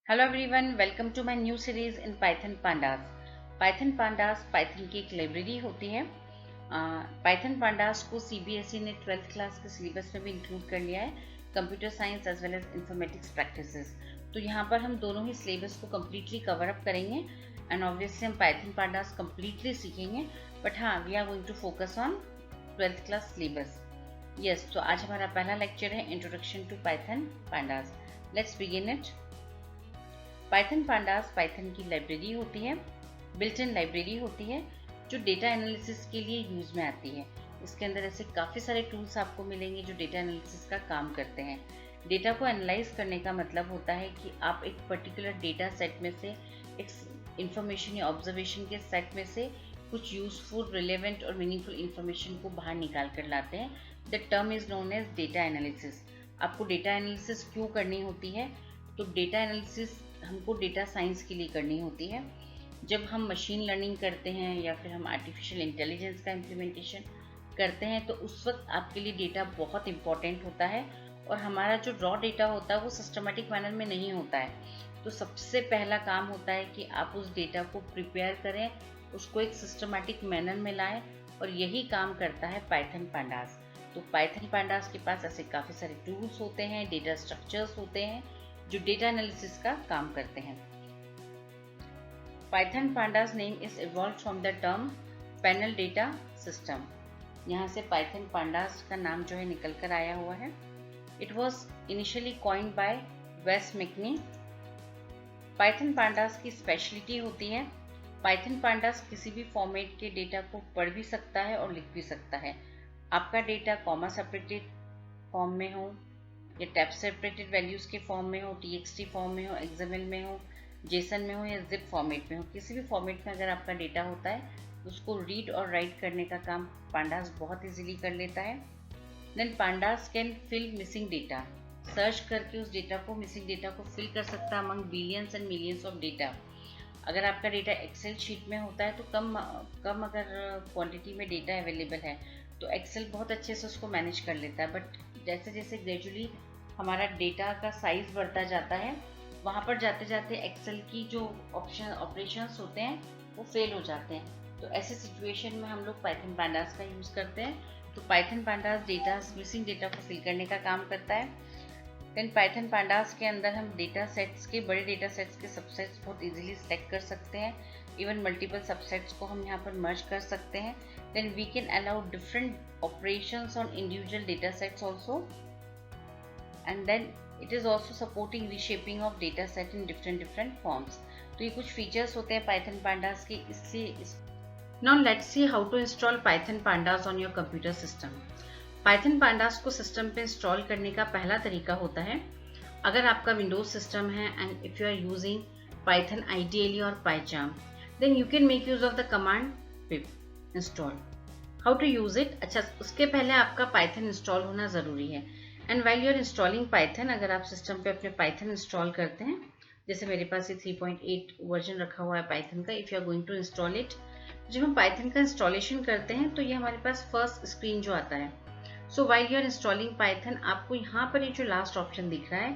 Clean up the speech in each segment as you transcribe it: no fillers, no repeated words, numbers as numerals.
Hello everyone, welcome to my new series in Python pandas. Python की एक library होती है। पाइथन पांडास को सीबीएसई ने 12th क्लास के सिलेबस में भी इंक्लूड कर लिया है, computer science as well as informatics practices. तो यहाँ पर हम दोनों ही सिलेबस को कम्प्लीटली कवर अप करेंगे एंड ऑब्वियसली हम पाइथन पांडास कम्प्लीटली सीखेंगे। बट हाँ, we are going to focus on 12th class syllabus. Yes, तो आज हमारा पहला लेक्चर है introduction to Python pandas. Let's begin it. Python pandas Python की लाइब्रेरी होती है, बिल्ट इन लाइब्रेरी होती है जो डेटा एनालिसिस के लिए यूज में आती है। इसके अंदर ऐसे काफ़ी सारे टूल्स आपको मिलेंगे जो डेटा एनालिसिस का काम करते हैं। डेटा को एनालाइज करने का मतलब होता है कि आप एक पर्टिकुलर डेटा सेट में से एक इंफॉर्मेशन या ऑब्जर्वेशन के सेट में से कुछ यूजफुल, रिलेवेंट और मीनिंगफुल इंफॉर्मेशन को बाहर निकाल कर लाते हैं। The term is known as data analysis. आपको डेटा एनालिसिस क्यों करनी होती है? तो डेटा एनालिसिस हमको डेटा साइंस के लिए करनी होती है। जब हम मशीन लर्निंग करते हैं या फिर हम आर्टिफिशियल इंटेलिजेंस का इम्प्लीमेंटेशन करते हैं तो उस वक्त आपके लिए डेटा बहुत इंपॉर्टेंट होता है और हमारा जो रॉ डेटा होता है वो सिस्टमेटिक मैनर में नहीं होता है। तो सबसे पहला काम होता है कि आप उस डेटा को प्रिपेयर करें, उसको एक सिस्टमेटिक मैनर में लाएं, और यही काम करता है पाइथन पांडास। तो पाइथन पांडास के पास ऐसे काफ़ी सारे टूल्स होते हैं, डेटा स्ट्रक्चर्स होते हैं जो डेटा एनालिसिस का काम करते हैं। Python pandas name is evolve from the term panel data system. यहाँ से पाइथन पांडास का नाम जो है निकल कर आया हुआ है। It was initially coined bye वेस मैकनी। पाइथन पांडास की स्पेशलिटी होती है, पाइथन पांडास किसी भी फॉर्मेट के डेटा को पढ़ भी सकता है और लिख भी सकता है। आपका डेटा कॉमा सेपरेटेड फॉर्म में हो या टैब सेपरेटेड वैल्यूज के फॉर्म में हो, टीएक्सटी फॉर्म में हो, एक्सएमएल में हो, जेसन में हो या जिप फॉर्मेट में हो, किसी भी फॉर्मेट में अगर आपका डेटा होता है तो उसको रीड और राइट करने का काम पांडास बहुत इजीली कर लेता है। Then pandas can fill missing data. Search करके उस डेटा को, मिसिंग डेटा को फिल कर सकता है among billions and millions of data. अगर आपका डेटा एक्सेल शीट में होता है तो कम अगर क्वांटिटी में डेटा अवेलेबल है तो एक्सेल बहुत अच्छे से उसको मैनेज कर लेता है। बट जैसे जैसे ग्रेजुअली हमारा डेटा का साइज बढ़ता जाता है, वहाँ पर जाते जाते एक्सेल की जो ऑपरेशंस होते हैं वो फेल हो जाते हैं। तो ऐसे सिचुएशन में हम लोग पाइथन पांडास का यूज़ करते हैं। तो पाइथन पांडास मिसिंग डेटा को फिल करने का काम करता है। देन पाइथन पांडास के अंदर हम डेटा सेट्स के, बड़े डेटा सेट्स के सबसेट्स बहुत इजीली सेलेक्ट कर सकते हैं। इवन मल्टीपल सबसेट्स को हम यहाँ पर मर्ज कर सकते हैं। Then we can allow different operations on individual data sets also, and then it is also supporting reshaping of data set in different forms. तो ये कुछ फीचर्स होते हैं पाइथन पांडास के, इसलिए now let's see how to install Python pandas on your computer system. Python pandas को system पे install करने का पहला तरीका होता है, अगर आपका विंडोज सिस्टम है and if you are using Python IDLE और PyCharm, then you can make use of the command pip install. How to use it? अच्छा, उसके पहले आपका पाइथन इंस्टॉल होना ज़रूरी है। And while you are installing Python, अगर आप सिस्टम पे अपने पाइथन इंस्टॉल करते हैं, जैसे मेरे पास ये 3.8 वर्जन रखा हुआ है पाइथन का, if you are going to install it, जब हम पाइथन का इंस्टॉलेशन करते हैं तो ये हमारे पास फर्स्ट स्क्रीन जो आता है। So while you are installing Python, आपको यहाँ पर ये जो लास्ट ऑप्शन दिख रहा है,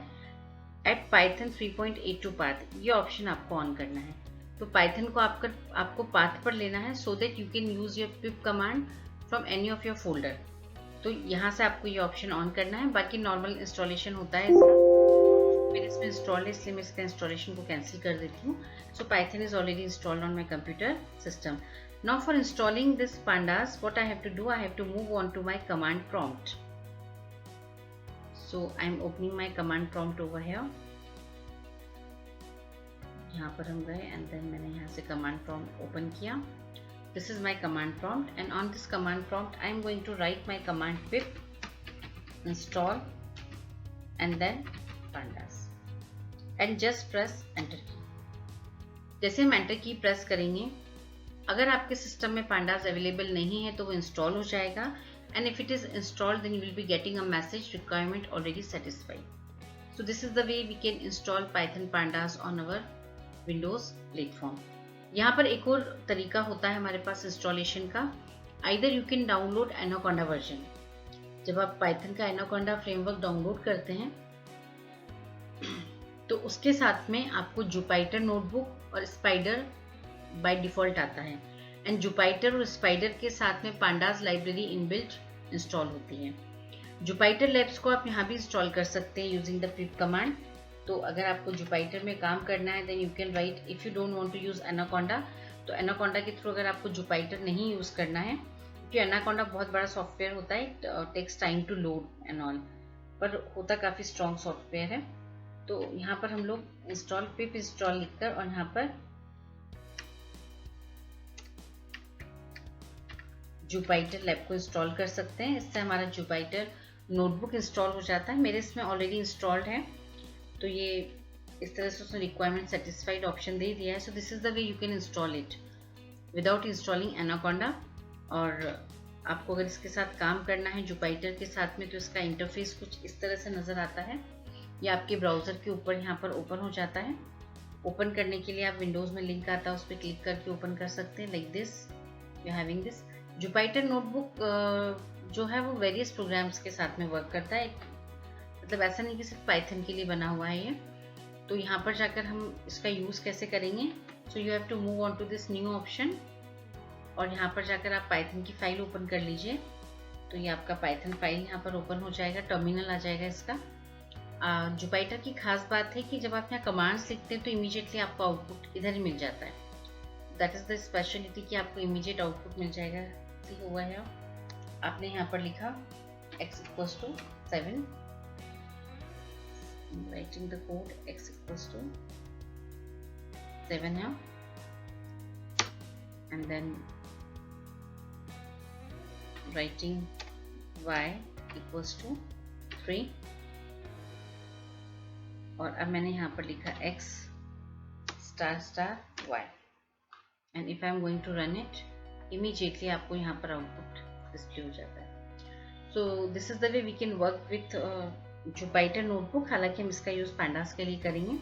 एट पाइथन 3.82 पाथ, ये ऑप्शन आपको ऑन करना है। तो पाइथन को आपको पाथ पर लेना है so that you can use your pip command from any of your folder. तो यहाँ से आपको ये ऑप्शन ऑन करना है। बाकी नॉर्मल इंस्टॉलेशन होता है इसका, मेरे इसमें इंस्टॉल है इसलिए मैं इसका इंस्टॉलेशन को कैंसिल कर देती हूँ। सो Python is already installed on my computer system. Now for installing this pandas, what I have to do, I have to move on to my command prompt. So I am opening my command prompt over here. यहाँ पर हम गए and then मैंने यहाँ से command prompt open किया. This is my command prompt, and on this command prompt I am going to write my command pip install and then pandas and just press enter key. जैसे हम enter key press करेंगे, अगर आपके system में pandas available नहीं है तो वो इंस्टॉल हो जाएगा, and if it is installed then you will be getting a message requirement already satisfied. So this is the way we can install Python pandas on our Windows platform. यहाँ पर एक और तरीका होता है हमारे पास इंस्टॉलेशन का, either you can download Anaconda version. जब आप पाइथन का एनाकोंडा फ्रेमवर्क डाउनलोड करते हैं तो उसके साथ में आपको जुपिटर नोटबुक और स्पाइडर बाय डिफ़ॉल्ट आता है। एंड जुपिटर और स्पाइडर के साथ में पांडास लाइब्रेरी इनबिल्ट इंस्टॉल होती है। जुपिटर लैब्स को आप यहाँ भी इंस्टॉल कर सकते हैं यूजिंग द पिप कमांड। तो अगर आपको जुपिटर में काम करना है then you can write, if you don't want to use Anaconda, तो एनाकोंडा के थ्रू अगर आपको जुपिटर नहीं यूज़ करना है, क्योंकि एनाकोंडा बहुत बड़ा सॉफ्टवेयर होता है, it takes time to load and all, पर होता काफ़ी स्ट्रॉन्ग सॉफ्टवेयर है। तो यहाँ पर हम लोग इंस्टॉल पिप इंस्टॉल लिखकर और यहाँ पर जुपिटर लैब को इंस्टॉल कर सकते हैं। इससे हमारा जुपिटर नोटबुक इंस्टॉल हो जाता है। मेरे इसमें ऑलरेडी इंस्टॉल्ड है, तो ये इस तरह से उसने रिक्वायरमेंट सेटिस्फाइड ऑप्शन दे दिया है। So this is the way you can install it without installing anaconda. और आपको अगर इसके साथ काम करना है जुपिटर के साथ में, तो इसका इंटरफेस कुछ इस तरह से नज़र आता है। ये आपके ब्राउज़र के ऊपर यहाँ पर ओपन हो जाता है। ओपन करने के लिए आप विंडोज़ में लिंक आता है, उस पर क्लिक करके ओपन कर सकते हैं like this, you having this. Jupyter notebook जो है वो वेरियस प्रोग्राम्स के साथ में वर्क करता है, मतलब ऐसा नहीं कि सिर्फ पाइथन के लिए बना हुआ है ये। तो यहाँ पर जाकर हम इसका यूज़ कैसे करेंगे, so you have to move on to this new option, और यहाँ पर जाकर आप पाइथन की फाइल ओपन कर लीजिए। तो ये आपका पाइथन फाइल यहाँ पर ओपन हो जाएगा, टर्मिनल आ जाएगा इसका। जुपिटर की खास बात है कि जब आप यहाँ कमांड्स लिखते हैं तो इमीडिएटली आपको आउटपुट इधर ही मिल जाता है। दैट इज़ द स्पेशलिटी कि आपको इमीडिएट आउटपुट मिल जाएगा। हुआ है आपने यहाँ पर लिखा x equals to 7, writing the code x equals to 7 है, and then writing y equals to 3, और अब मैंने यहाँ पर लिखा x star star y, and if I am going to run it, immediately आपको यहाँ पर आउटपुट डिस्प्ले हो जाता है। So this is the way we can work with Jupyter notebook. हालांकि हम इसका यूज़ पांडास के लिए करेंगे,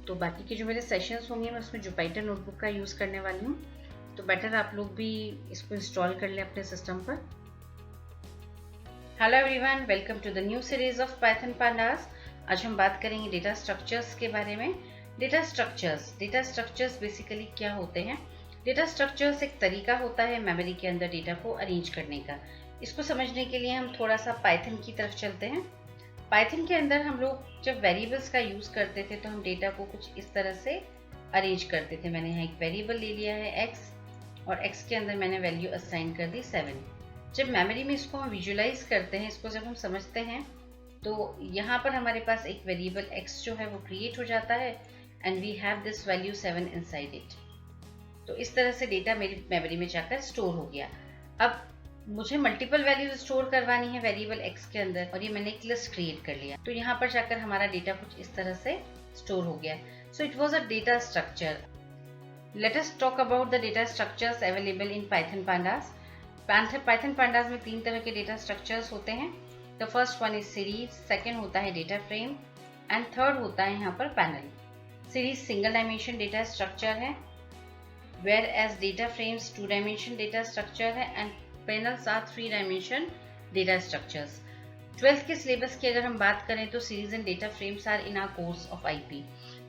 तो बाकी के जो मेरे सेशंस होंगे मैं उसमें जुपिटर नोटबुक का यूज़ करने वाली हूँ। तो बेटर आप लोग भी इसको इंस्टॉल कर लें अपने सिस्टम पर। Hello everyone, welcome to the new series of Python pandas. आज हम बात करेंगे डेटा स्ट्रक्चर्स के बारे में। डेटा स्ट्रक्चर्स बेसिकली क्या होते हैं? डेटा स्ट्रक्चर्स एक तरीका होता है मेमोरी के अंदर डेटा को अरेंज करने का। इसको समझने के लिए हम थोड़ा सा पाइथन की तरफ चलते हैं। पाइथन के अंदर हम लोग जब वेरिएबल्स का यूज़ करते थे तो हम डेटा को कुछ इस तरह से अरेंज करते थे। मैंने यहाँ एक वेरिएबल ले लिया है x, और x के अंदर मैंने वैल्यू असाइन कर दी 7। जब मेमोरी में इसको हम विजुअलाइज करते हैं, इसको जब हम समझते हैं, तो यहाँ पर हमारे पास एक वेरिएबल x जो है वो क्रिएट हो जाता है, and we have this value 7 inside it. तो इस तरह से डेटा मेरी मेमोरी में जाकर स्टोर हो गया। अब मुझे मल्टीपल वैल्यूज स्टोर करवानी है वेरिएबल x के अंदर, और ये मैंने एक लिस्ट क्रिएट कर लिया। तो यहाँ पर जाकर हमारा डेटा कुछ इस तरह से स्टोर हो गया। So it was a data structure. Let us talk about the data structures available in Python pandas. Python pandas में 3 तरह के डेटा स्ट्रक्चर्स होते हैं। The first one is series, second होता है डेटा फ्रेम, एंड थर्ड होता है यहाँ पर panel. Series single dimension data structure है, whereas data frames 2-dimension data structure है, and panels are 3-dimension data structures। 12th के सिलेबस की अगर हम बात करें तो series and data frames are in our course of IP,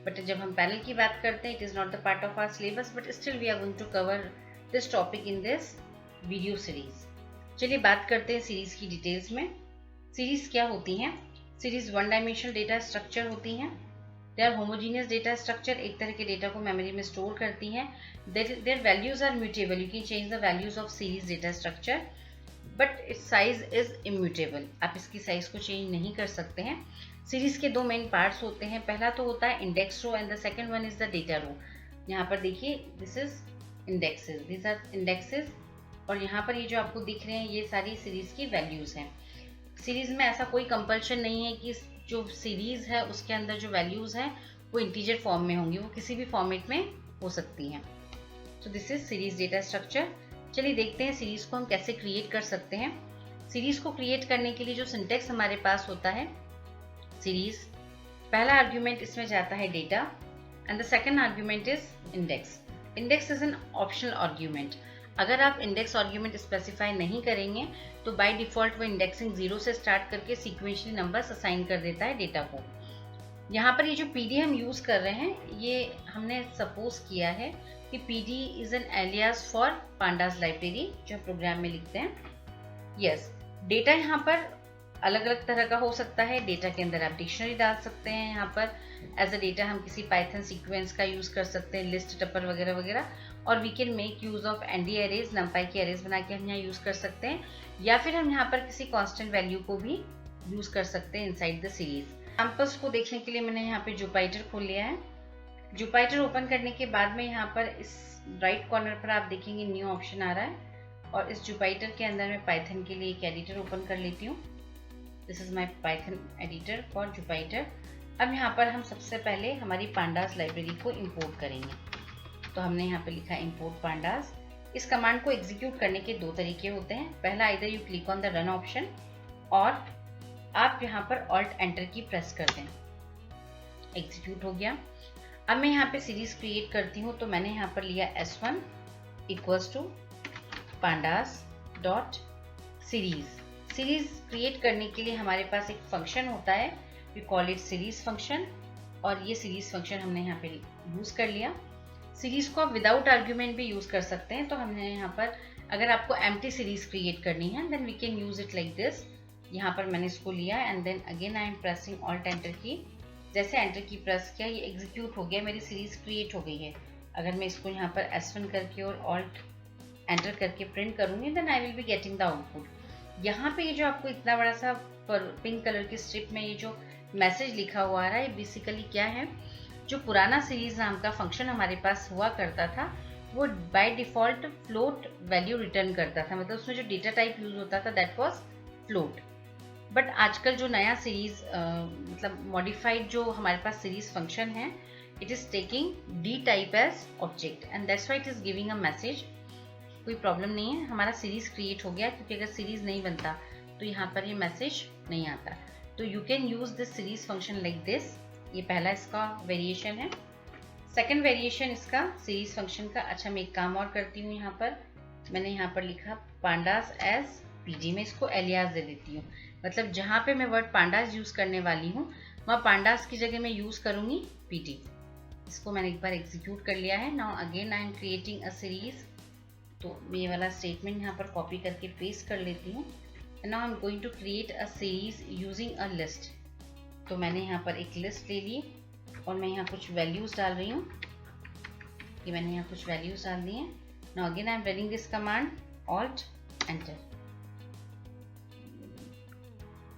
but जब हम पैनल की बात करते हैं it is not the part of our syllabus, but still we are going to cover this topic in this video series. चलिए बात करते हैं सीरीज की डिटेल्स में। सीरीज क्या होती हैं? सीरीज 1-dimensional डेटा स्ट्रक्चर होती हैं। They are homogeneous data structure, एक तरह के डेटा को मेमोरी में स्टोर करती हैं। Their values are mutable, you can change the values of series data structure, but its size is immutable. आप इसकी साइज को चेंज नहीं कर सकते हैं। सीरीज के 2 मेन पार्ट्स होते हैं। पहला तो होता है index row, and the second one is the data row. यहाँ पर देखिए, this is indexes, this are indexes, और यहाँ पर ये जो आपको दिख रहे हैं ये सारी सीरीज की वैल्यूज हैं। सीरीज में ऐसा कोई कंपल्शन नहीं है कि जो सीरीज है उसके अंदर जो वैल्यूज हैं वो इंटीजर फॉर्म में होंगी, वो किसी भी फॉर्मेट में हो सकती हैं। सो this is series data structure. चलिए देखते हैं सीरीज को हम कैसे क्रिएट कर सकते हैं। सीरीज को क्रिएट करने के लिए जो सिंटेक्स हमारे पास होता है, सीरीज पहला आर्ग्यूमेंट इसमें जाता है data, and the second argument is index. Index is an optional argument. अगर आप इंडेक्स आर्ग्यूमेंट स्पेसिफाई नहीं करेंगे तो बाय डिफॉल्ट वो इंडेक्सिंग 0 से स्टार्ट करके सीक्वेंशियली नंबर्स असाइन कर देता है डेटा को। यहाँ पर ये जो PD हम यूज कर रहे हैं, ये हमने सपोज किया है कि PD is an alias for pandas library, जो प्रोग्राम में लिखते हैं। यस, डेटा यहाँ पर अलग अलग तरह का हो सकता है। डेटा के अंदर आप डिक्शनरी डाल सकते हैं। यहाँ पर एज अ डेटा हम किसी पाइथन सीक्वेंस का यूज कर सकते हैं, लिस्ट, टपल वगैरह वगैरह। और we can make use of ND arrays, NumPy की एरेज बना के हम यहाँ यूज कर सकते हैं, या फिर हम यहाँ पर किसी कांस्टेंट वैल्यू को भी यूज कर सकते हैं इनसाइड द सीरीज। एग्जाम्पल्स को देखने के लिए मैंने यहाँ पे जुपाइटर खोल लिया है। जुपाइटर ओपन करने के बाद में यहाँ पर इस राइट कॉर्नर पर आप देखेंगे न्यू ऑप्शन आ रहा है, और इस जुपाइटर के अंदर मैं पाइथन के लिए एक एडिटर ओपन कर लेती हूँ। This is my Python editor for Jupyter. अब यहाँ पर हम सबसे पहले हमारी पांडास लाइब्रेरी को इंपोर्ट करेंगे। तो हमने यहाँ पे लिखा इंपोर्ट पांडास। इस कमांड को एग्जीक्यूट करने के दो तरीके होते हैं। पहला, इधर you click on the run option, और आप यहाँ पर ऑल्ट एंटर की प्रेस कर दें। एग्जीक्यूट हो गया। अब मैं यहाँ पे सीरीज क्रिएट करती हूँ। तो मैंने यहाँ पर लिया S1 equals to pandas dot series. Series create करने के लिए हमारे पास एक फंक्शन होता है, we call it series function, और ये सीरीज फंक्शन हमने यहाँ पे यूज कर लिया। सीरीज को आप विदाउट आर्ग्यूमेंट भी यूज कर सकते हैं। तो हमने यहाँ पर, अगर आपको एम्प्टी सीरीज क्रिएट करनी है, then we can use it like this. यहाँ पर मैंने इसको लिया and then again I am pressing alt enter key. जैसे एंटर की प्रेस किया, ये एग्जीक्यूट हो गया, मेरी सीरीज क्रिएट हो गई है। अगर मैं इसको यहाँ पर S1 करके और ऑल्ट एंटर करके प्रिंट करूंगी, then I will be getting the output. यहाँ पे ये जो आपको इतना बड़ा सा पिंक कलर की स्ट्रिप में ये जो मैसेज लिखा हुआ आ रहा है, बेसिकली क्या है, जो पुराना सीरीज नाम का फंक्शन हमारे पास हुआ करता था, वो by default float value return करता था। मतलब उसमें जो डेटा टाइप यूज होता था दैट वाज फ्लोट। बट आजकल जो नया सीरीज मतलब मॉडिफाइड जो हमारे पास सीरीज फंक्शन है, it is taking D type as object and that's why it is giving a message. कोई प्रॉब्लम नहीं है, हमारा सीरीज क्रिएट हो गया, क्योंकि अगर सीरीज नहीं बनता तो यहाँ पर ये मैसेज नहीं आता। तो you can use this series function like this. ये पहला इसका वेरिएशन है। सेकंड वेरिएशन इसका सीरीज फंक्शन का, अच्छा मैं एक काम और करती हूँ। यहाँ पर मैंने यहाँ पर लिखा पांडास एज PD, में इसको एलियास दे देती हूँ। मतलब जहाँ पे मैं वर्ड पांडास यूज करने वाली हूँ, वहाँ पांडास की जगह मैं यूज करूंगी PD। इसको मैंने एक बार एग्जीक्यूट कर लिया है। Now again I am creating a series. तो ये वाला स्टेटमेंट यहाँ पर कॉपी करके पेस्ट कर लेती हूँ। Now I am going to create a series using a list. तो मैंने यहाँ पर एक लिस्ट ले ली और मैं यहाँ कुछ वैल्यूज डाल रही हूँ। कि मैंने यहाँ कुछ वैल्यूज डाल दी हैं। Now again I am running this command, alt enter.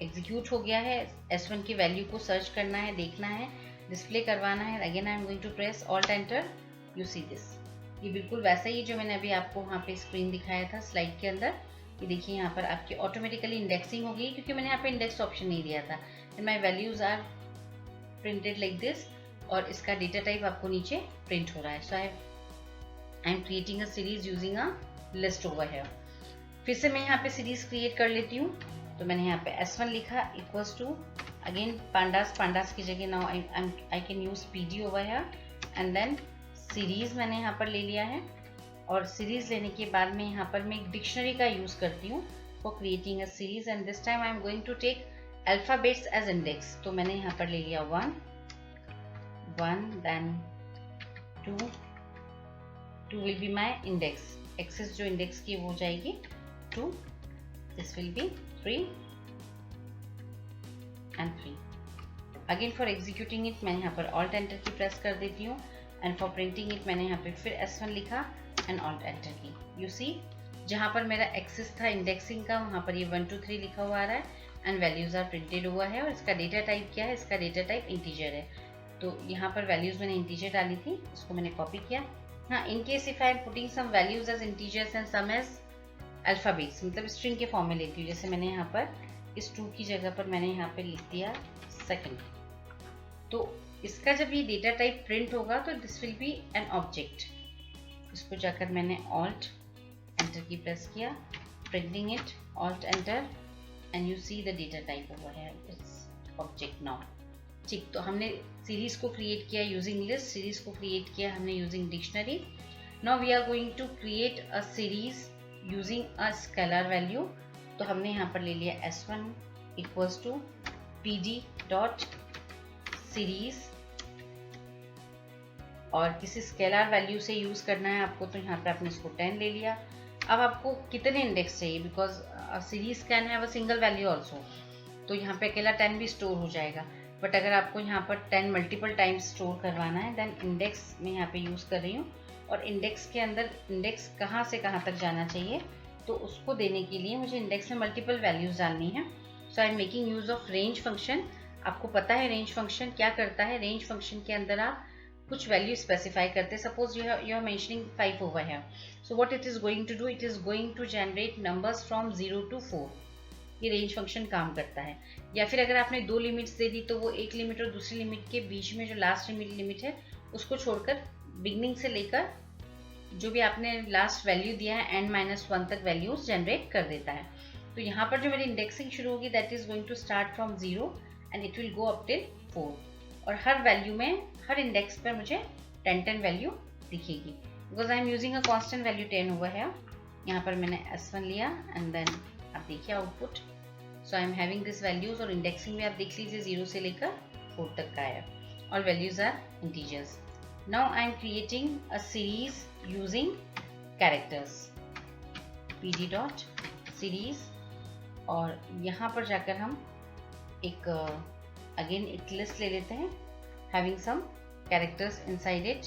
Execute हो गया है। S1 की वैल्यू को सर्च करना है, देखना है, डिस्प्ले करवाना है। Again I am going to press alt enter. You see this, ये बिल्कुल वैसा ही जो मैंने अभी आपको वहाँ पे स्क्रीन दिखाया था स्लाइड के अंदर। ये देखिए यहाँ पर आपकी ऑटोमेटिकली इंडेक्सिंग हो गई, क्योंकि मैंने यहाँ पे इंडेक्स ऑप्शन नहीं दिया था। And my values are printed like this, और इसका डेटा टाइप आपको नीचे प्रिंट हो रहा है। So I am creating a series using a list over here. फिर से मैं यहाँ पे सीरीज क्रिएट कर लेती हूँ। तो मैंने यहाँ पे S1 लिखा इक्वल्स टू अगेन पांडास की जगह now I can use PD over here, and then series मैंने यहाँ पर ले लिया है। और सीरीज लेने के बाद में यहाँ पर मैं एक डिक्शनरी का यूज करती हूँ for creating a series, and this time I am going to take alphabets as index. तो मैंने यहाँ पर ले लिया 1, then 2 will be my index, access जो इंडेक्स की वो जाएगी 2, this will be 3 and 3। Again for executing it मैंने यहाँ पर ऑल्ट एंटर की प्रेस कर देती हूँ, एंड फॉर प्रिंटिंग इट मैंने यहाँ पे फिर S1 लिखा एंड ऑल्ट एंटर की। यू सी, जहाँ पर मेरा एक्सेस था इंडेक्सिंग का, वहाँ पर ये 1 2 3 लिखा हुआ आ रहा है, एंड वैल्यूज आर प्रिंटेड हुआ है। और इसका डेटा टाइप क्या है? इसका डेटा टाइप इंटीजर है। तो यहाँ पर वैल्यूज मैंने इंटीजर डाली थी, इसको मैंने कॉपी किया। हाँ, in case if I am putting some values as integers and some as alphabets, मतलब स्ट्रिंग के फॉर्म में लेती हूँ। जैसे मैंने यहाँ पर इस 2 की जगह पर मैंने यहाँ पे लिख दिया सेकंड। तो इसका जब ये डेटा टाइप प्रिंट होगा तो this will be an object. इसको जाकर मैंने ऑल्ट एंटर की प्रेस किया, printing it, alt enter, and you see the data type over here, it's object now. ठीक, तो हमने सीरीज को क्रिएट किया यूजिंग लिस्ट, सीरीज को क्रिएट किया हमने using dictionary. Now we are going to create a series using a scalar value. तो हमने यहाँ पर ले लिया S1 equals to PD dot series और किसी स्केलर वैल्यू से यूज करना है आपको, तो यहाँ पे आपने इसको 10 ले लिया। अब आपको कितने इंडेक्स चाहिए, because series can have a single value also, तो यहाँ पे अकेला 10 भी स्टोर हो जाएगा। बट अगर आपको यहाँ पर 10 मल्टीपल टाइम्स स्टोर करवाना है, देन इंडेक्स में यहाँ पे यूज कर रही हूँ। और इंडेक्स के अंदर इंडेक्स कहाँ से कहाँ तक जाना चाहिए, तो उसको देने के लिए मुझे इंडेक्स में मल्टीपल वैल्यूज डालनी है। So I am making use of range function. आपको पता है रेंज फंक्शन क्या करता है। रेंज फंक्शन के अंदर आप कुछ वैल्यू स्पेसिफाई करते हैं। Suppose you are mentioning 5 over है, so what it is going to do, it is going to generate numbers from 0 to 4। ये रेंज फंक्शन काम करता है। या फिर अगर आपने 2 लिमिट्स दे दी, तो वो एक लिमिट और दूसरी लिमिट के बीच में जो लास्ट लिमिट है उसको छोड़कर बिगनिंग से लेकर जो भी आपने लास्ट वैल्यू दिया है n-1 तक वैल्यूज जनरेट कर देता है। तो यहाँ पर जो मेरी इंडेक्सिंग शुरू होगी, that is going to start from 0 and it will go up till 4। और हर वैल्यू में, हर इंडेक्स पर मुझे 10 वैल्यू दिखेगी, because I am using a constant value 10 over है। यहाँ पर मैंने S1 लिया एंड देन आप देखिए output. So I am having this values, और इंडेक्सिंग में आप देख लीजिए 0 से लेकर 4 तक का है। All values are integers. Now I am creating a series using characters, pd dot series. और यहाँ पर जाकर हम एक अगेन एक लिस्ट ले लेते हैं, having some characters inside it.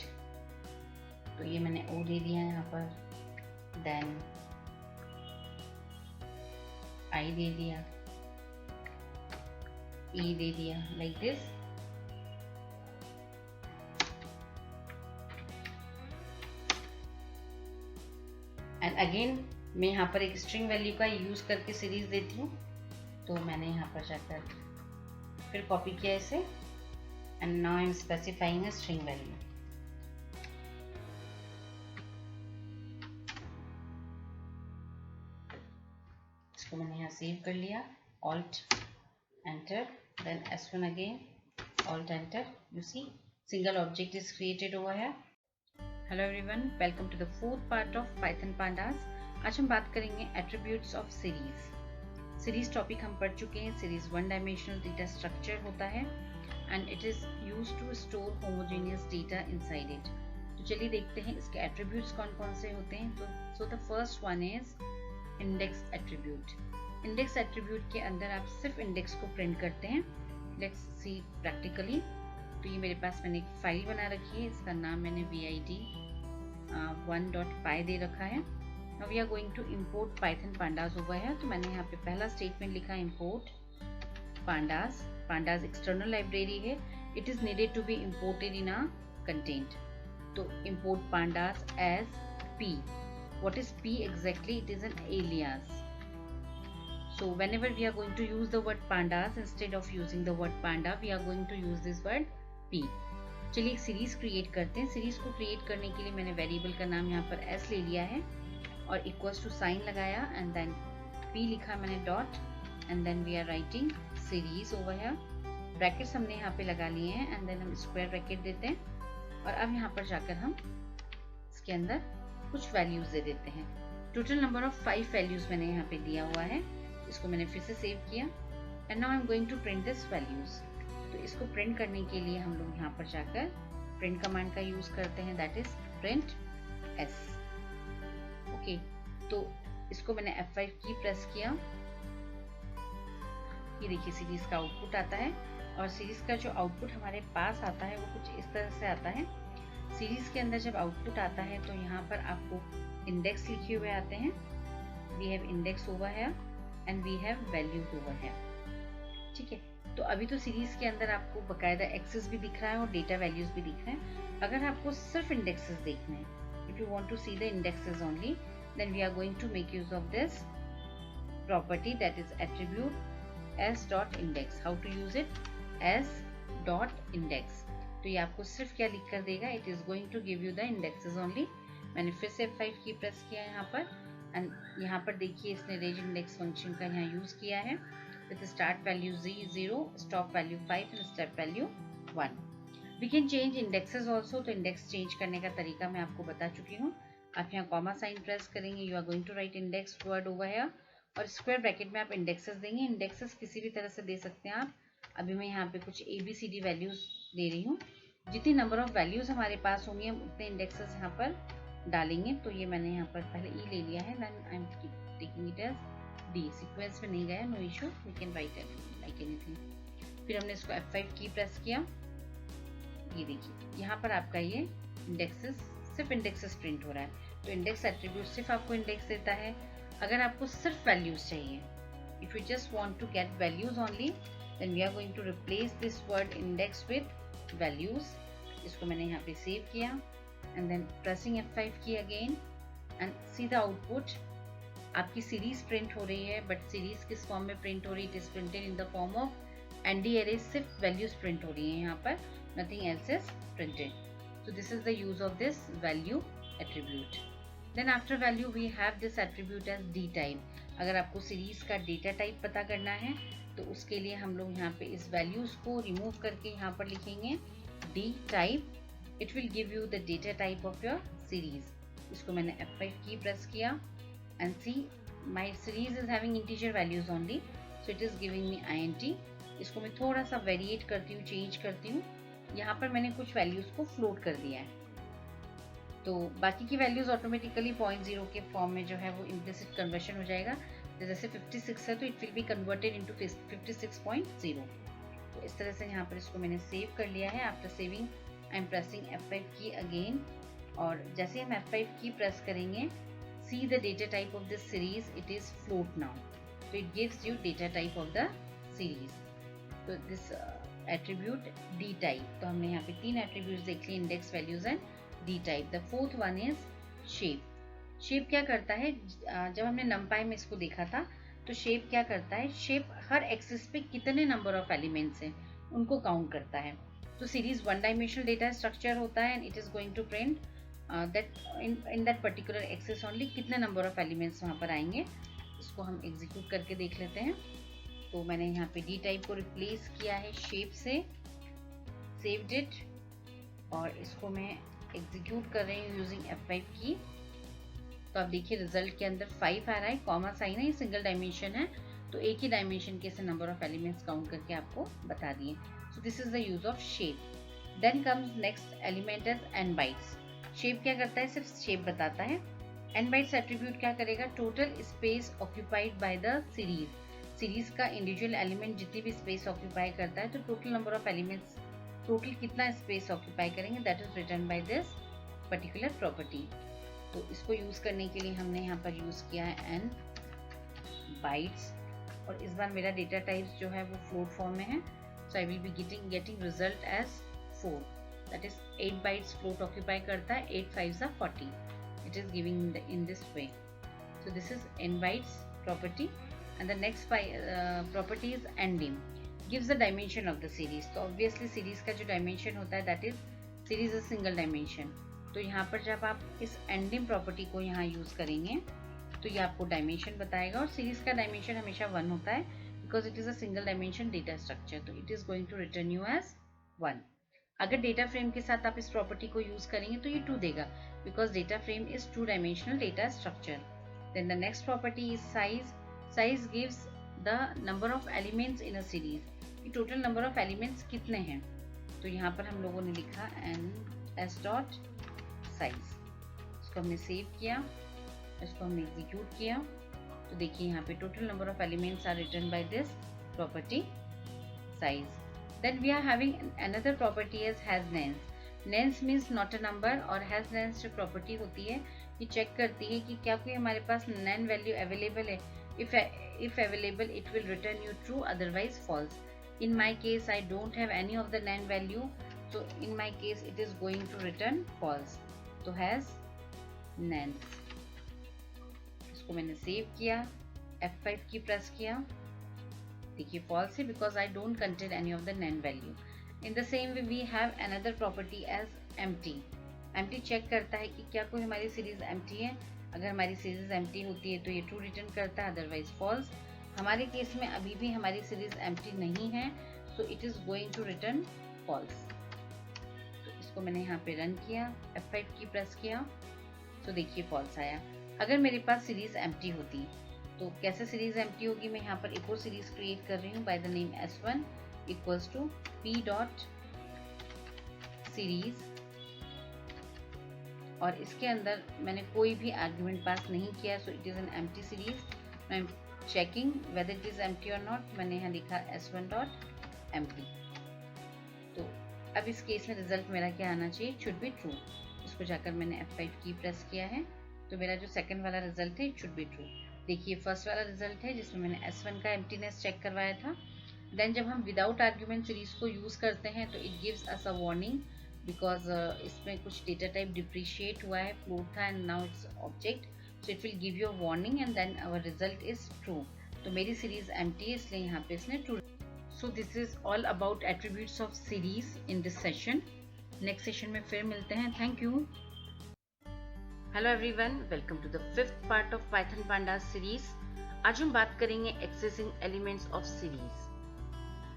तो ये मैंने ओ दे दिया यहाँ पर, देन आई दे दिया, ई दे दिया, लाइक दिस। एंड अगेन मैं यहाँ पर एक स्ट्रिंग वैल्यू का यूज करके सीरीज देती हूँ। तो मैंने यहाँ पर जाकर फिर कॉपी किया इसे, and now I am specifying a string value. इसको मैंने यहाँ सेव कर लिया, alt enter, then S1 again, alt enter. You see single object is created over here. Hello everyone, welcome to the fourth part of Python pandas. आज हम बात करेंगे attributes of series. Series topic हम पढ़ चुके हैं। सीरीज 1 डायमेंशनल डेटा स्ट्रक्चर होता है and it is used to store homogeneous data inside it. तो चलिए देखते हैं इसके एट्रीब्यूट्स कौन कौन से होते हैं। तो so the first one is index attribute. Index attribute के अंदर आप सिर्फ इंडेक्स को प्रिंट करते हैं। Let's see practically. तो ये मेरे पास मैंने एक फाइल बना रखी है, इसका नाम मैंने vid1.py दे रखा है। Now we are going to import Python pandas over here। तो मैंने यहाँ पे पहला स्टेटमेंट लिखा import pandas। pandas external library है, it is needed to be imported in a content। तो import pandas as p। What is p exactly? It is an alias। So whenever we are going to use the word pandas, instead of using the word panda, we are going to use this word p। चलिए एक series create करते हैं। Series को create करने के लिए मैंने variable का नाम यहाँ पर s ले लिया है और इक्वल्स टू साइन लगाया एंड देन p लिखा मैंने dot, and then we are writing series over here. Brackets हमने यहाँ पे लगा लिए हैं एंड देन हम स्क्वायर ब्रैकेट देते हैं। और अब यहाँ पर जाकर हम इसके अंदर कुछ वैल्यूज दे देते हैं। टोटल नंबर ऑफ 5 वैल्यूज मैंने यहाँ पे दिया हुआ है। इसको मैंने फिर से सेव किया and now I am going to print this values. तो इसको प्रिंट करने के लिए हम लोग यहाँ पर जाकर प्रिंट कमांड का यूज करते हैं, that is print s। Okay, तो इसको मैंने F5 की प्रेस किया। ये देखिए सीरीज का आउटपुट आता है और सीरीज का जो आउटपुट हमारे पास आता है वो कुछ इस तरह से आता है। सीरीज के अंदर जब आउटपुट आता है तो यहाँ पर आपको इंडेक्स लिखे हुए आते हैं। We have index over here and we have values over here. ठीक है, तो अभी तो सीरीज के अंदर आपको बकायदा एक्सेस भी दिख रहा है और डेटा वैल्यूज भी दिख रहे हैं। अगर आपको सिर्फ इंडेक्सेस देखने हैं, if you want to see the indexes only, then we are going to make use of this property, that is attribute s.index। how to use it? s.index। तो ये आपको सिर्फ क्या लिख कर देगा, it is going to give you the indexes only। मैंने फिर से F5 की प्रेस किया यहाँ पर एंड यहाँ पर देखिए इसने रेंज इंडेक्स फंक्शन का यहाँ यूज किया है with start value 0, stop value 5 and step value 1। We can change indexes also। तो इंडेक्स चेंज करने का तरीका मैं आपको बता चुकी हूँ। आप यहाँ कॉमा साइन प्रेस करेंगे, you are going to write index word over here और स्क्वायर ब्रैकेट में आप इंडेक्सेस देंगे। इंडेक्सेस किसी भी तरह से दे सकते हैं आप, अभी मैं यहाँ पे कुछ ABCD वैल्यूज दे रही हूँ। जितनी नंबर ऑफ वैल्यूज हमारे पास होंगी हम उतने इंडेक्सेस यहाँ पर डालेंगे। तो ये मैंने यहाँ पर पहले E ले लिया है, then I am taking it as D। Sequence में नहीं गया, no issue, we can write like anything. फिर हमने इसको F5 की प्रेस किया। ये देखिए यहाँ पर आपका ये इंडेक्सेस, सिर्फ इंडेक्सेस प्रिंट हो रहा है। तो इंडेक्स एट्रीब्यूट सिर्फ आपको इंडेक्स देता है। अगर आपको सिर्फ वैल्यूज चाहिए, if you just want to get values only, then we are going to replace this word index with values. इसको मैंने यहाँ पे सेव किया एंड देन प्रेसिंग F5 की again and C the output. आपकी सीरीज प्रिंट हो रही है, बट सीरीज किस फॉर्म में प्रिंट हो रही है? It is printed in the form of ND array। सिर्फ वैल्यूज प्रिंट हो रही है यहाँ पर, nothing else is printed. So this is the use of this value attribute. Then after value we have this attribute as D type. अगर आपको series का data type पता करना है तो उसके लिए हम लोग यहाँ पे इस वैल्यूज को रिमूव करके यहाँ पर लिखेंगे D type. It will give you the data type of your series. इसको मैंने F5 की प्रेस किया and see my series is having integer values only, so it is giving me int. इसको मैं थोड़ा सा वेरिएट करती हूँ, चेंज करती हूँ। यहाँ पर मैंने कुछ वैल्यूज को फ्लोट कर दिया है, तो बाकी की वैल्यूज ऑटोमेटिकली 0.0 के फॉर्म में जो है वो इम्प्लिसिट कन्वर्शन हो जाएगा। तो जैसे 56 है तो it will be converted into 56.0। तो इस तरह से यहाँ पर इसको मैंने सेव कर लिया है। After saving I am pressing F5 की अगेन, और जैसे हम F5 की प्रेस करेंगे, see the data type of this series, it is float now. तो it gives you data type of the series. तो दिस एट्रीब्यूट D टाइप, तो हमने यहाँ पे 3 एट्रीब्यूट्स देख लिए, index, values and D type. The fourth one is shape. Shape क्या करता है? जब हमने numpy में इसको देखा था तो शेप क्या करता है? शेप हर एक्सिस पे कितने नंबर ऑफ एलिमेंट्स हैं उनको काउंट करता है। तो सीरीज 1 डायमेंशनल डेटा स्ट्रक्चर होता है and it is going to print that in that particular axis only कितने नंबर ऑफ एलिमेंट्स वहाँ पर आएंगे। इसको हम एग्जीक्यूट करके देख लेते हैं। तो मैंने यहाँ पे D टाइप को रिप्लेस किया है शेप से, सेव्ड इट, और इसको मैं एग्जीक्यूट कर रही हूँ यूजिंग F5 की। तो आप देखिए रिजल्ट के अंदर 5 आ रहा है, कॉमा साइन है, ये सिंगल डायमेंशन है, तो एक ही डायमेंशन के से नंबर ऑफ एलिमेंट्स काउंट करके आपको बता दिए। So this is the use of shape. Then comes next element as n bytes. Shape क्या करता है? सिर्फ शेप बताता है। n बाइट्स एट्रीब्यूट क्या करेगा? Total space occupied by the series. Series का इंडिविजुअल एलिमेंट जितनी भी स्पेस ऑक्यूपाई करता है, तो total number of elements, total कितना स्पेस ऑक्यूपाई करेंगे, that is return by this particular property. तो इसको यूज करने के लिए हमने यहाँ पर यूज किया है n बाइट्स, और इस बार मेरा डेटा टाइप्स जो है वो फ्लोट फॉर्म में है। So I will be getting result as 4, that is 8 bytes float occupy करता है, 8 5s are 40. It is giving in this way. So this is n bytes property, and the next property is ndim, gives the dimension of the series. तो obviously series का जो dimension होता है that is series is single dimension. तो यहाँ पर जब आप इस ndim property को यहाँ use करेंगे तो ये आपको dimension बताएगा, और series का dimension हमेशा 1 होता है because it is a single dimension data structure. तो it is going to return you as 1. अगर डेटा फ्रेम के साथ आप इस प्रॉपर्टी को यूज करेंगे तो ये 2 देगा, because data frame is 2 dimensional data structure. Then the next property is size. Size gives the number of elements in a series, कि टोटल नंबर ऑफ एलिमेंट्स कितने हैं। तो यहाँ पर हम लोगों ने लिखा s डॉट साइज। इसको हमने सेव किया, इसको हमने एग्जीक्यूट किया, तो देखिए यहाँ पे total number of elements are return by this property size. Then we are having another property as has nans. Nans means not a number, और has nans जो property होती है ये चेक करती है कि क्या कोई हमारे पास nan value available है। If available it will return you true, otherwise false. In my case I don't have any of the nan value, so in my case it is going to return false. तो has nans। इसको मैंने save किया, F5 की press किया, देखिए false है because I don't contain any of the nan value. In the same way we have another property as empty. Empty check करता है कि क्या कोई हमारी सीरीज empty है। अगर हमारी सीरीज empty होती है तो ये true रिटर्न करता है, अदरवाइज false। हमारे केस में अभी भी हमारी सीरीज empty नहीं है, so it is going to return false. तो इसको मैंने यहाँ पे रन किया, F5 की प्रेस किया, तो देखिए false आया। अगर मेरे पास सीरीज empty होती तो कैसे सीरीज एम्प्टी होगी? मैं यहाँ पर एक और सीरीज क्रिएट कर रही हूँ by the name S1। Equals to p dot series, और इसके अंदर मैंने कोई भी आर्ग्यूमेंट पास नहीं किया, so it is an empty series. I am checking whether it is empty और नॉट. मैंने यहाँ लिखा s1 डॉट एम्प्टी. तो अब इस केस में रिजल्ट मेरा क्या आना चाहिए, शुड बी ट्रू. इसको जाकर मैंने F5 की प्रेस किया है, तो मेरा जो सेकंड वाला रिजल्ट है इट शुड बी ट्रू. देखिए फर्स्ट वाला रिजल्ट है जिसमें मैंने S1 का एम्प्टीनेस चेक करवाया था. देन जब हम विदाउट आर्ग्यूमेंट सीरीज को यूज करते हैं तो it gives us a warning, because इसमें कुछ डेटा टाइप डिप्रिशिएट हुआ है, फ्लोट था and now it's object, so it will give you a warning and then our result is true. तो मेरी सीरीज एम्प्टी है, इसलिए यहाँ पे इसने true. So this is all about attributes of series in this session. Next session में फिर मिलते हैं. Thank you. Hello everyone, welcome to the fifth part of Python Pandas series. आज हम बात करेंगे accessing elements of series.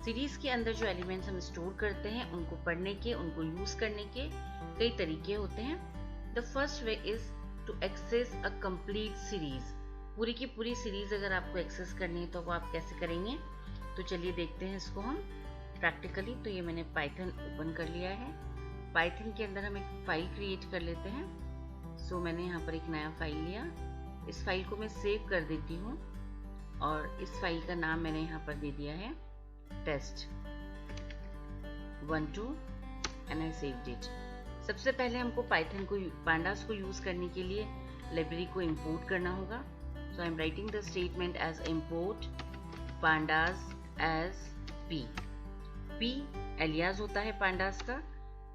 Series के अंदर जो एलिमेंट्स हम स्टोर करते हैं उनको पढ़ने के, उनको यूज करने के कई तरीके होते हैं. The first way is to access a complete series. पूरी की पूरी सीरीज अगर आपको एक्सेस करनी है तो वो आप कैसे करेंगे, तो चलिए देखते हैं इसको हम प्रैक्टिकली. तो ये मैंने पाइथन ओपन कर लिया है. पाइथन के अंदर हम एक फाइल क्रिएट कर लेते हैं. सो मैंने यहाँ पर एक नया फाइल लिया. इस फाइल को मैं सेव कर देती हूँ और इस फाइल का नाम मैंने यहाँ पर दे दिया है test 12 and I saved it. सबसे पहले हमको पाइथन को पांडास को यूज करने के लिए लाइब्रेरी को इंपोर्ट करना होगा. So I am writing the statement as import pandas as p. p alias होता है pandas का.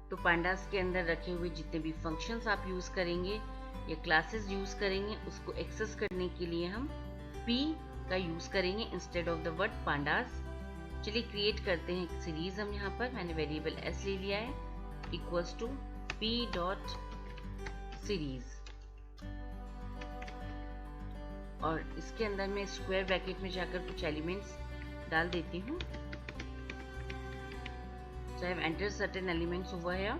तो pandas के अंदर रखे हुए जितने भी फंक्शंस आप यूज करेंगे या क्लासेस यूज करेंगे उसको एक्सेस करने के लिए हम p का यूज करेंगे instead of the word pandas. चलिए क्रिएट करते हैं एक सीरीज. हम यहाँ पर मैंने वेरिएबल s ले लिया है equals to p dot series, और इसके अंदर मैं स्क्वायर ब्रैकेट में जाकर कुछ एलिमेंट्स डाल देती हूँ. So I have entered certain elements over here.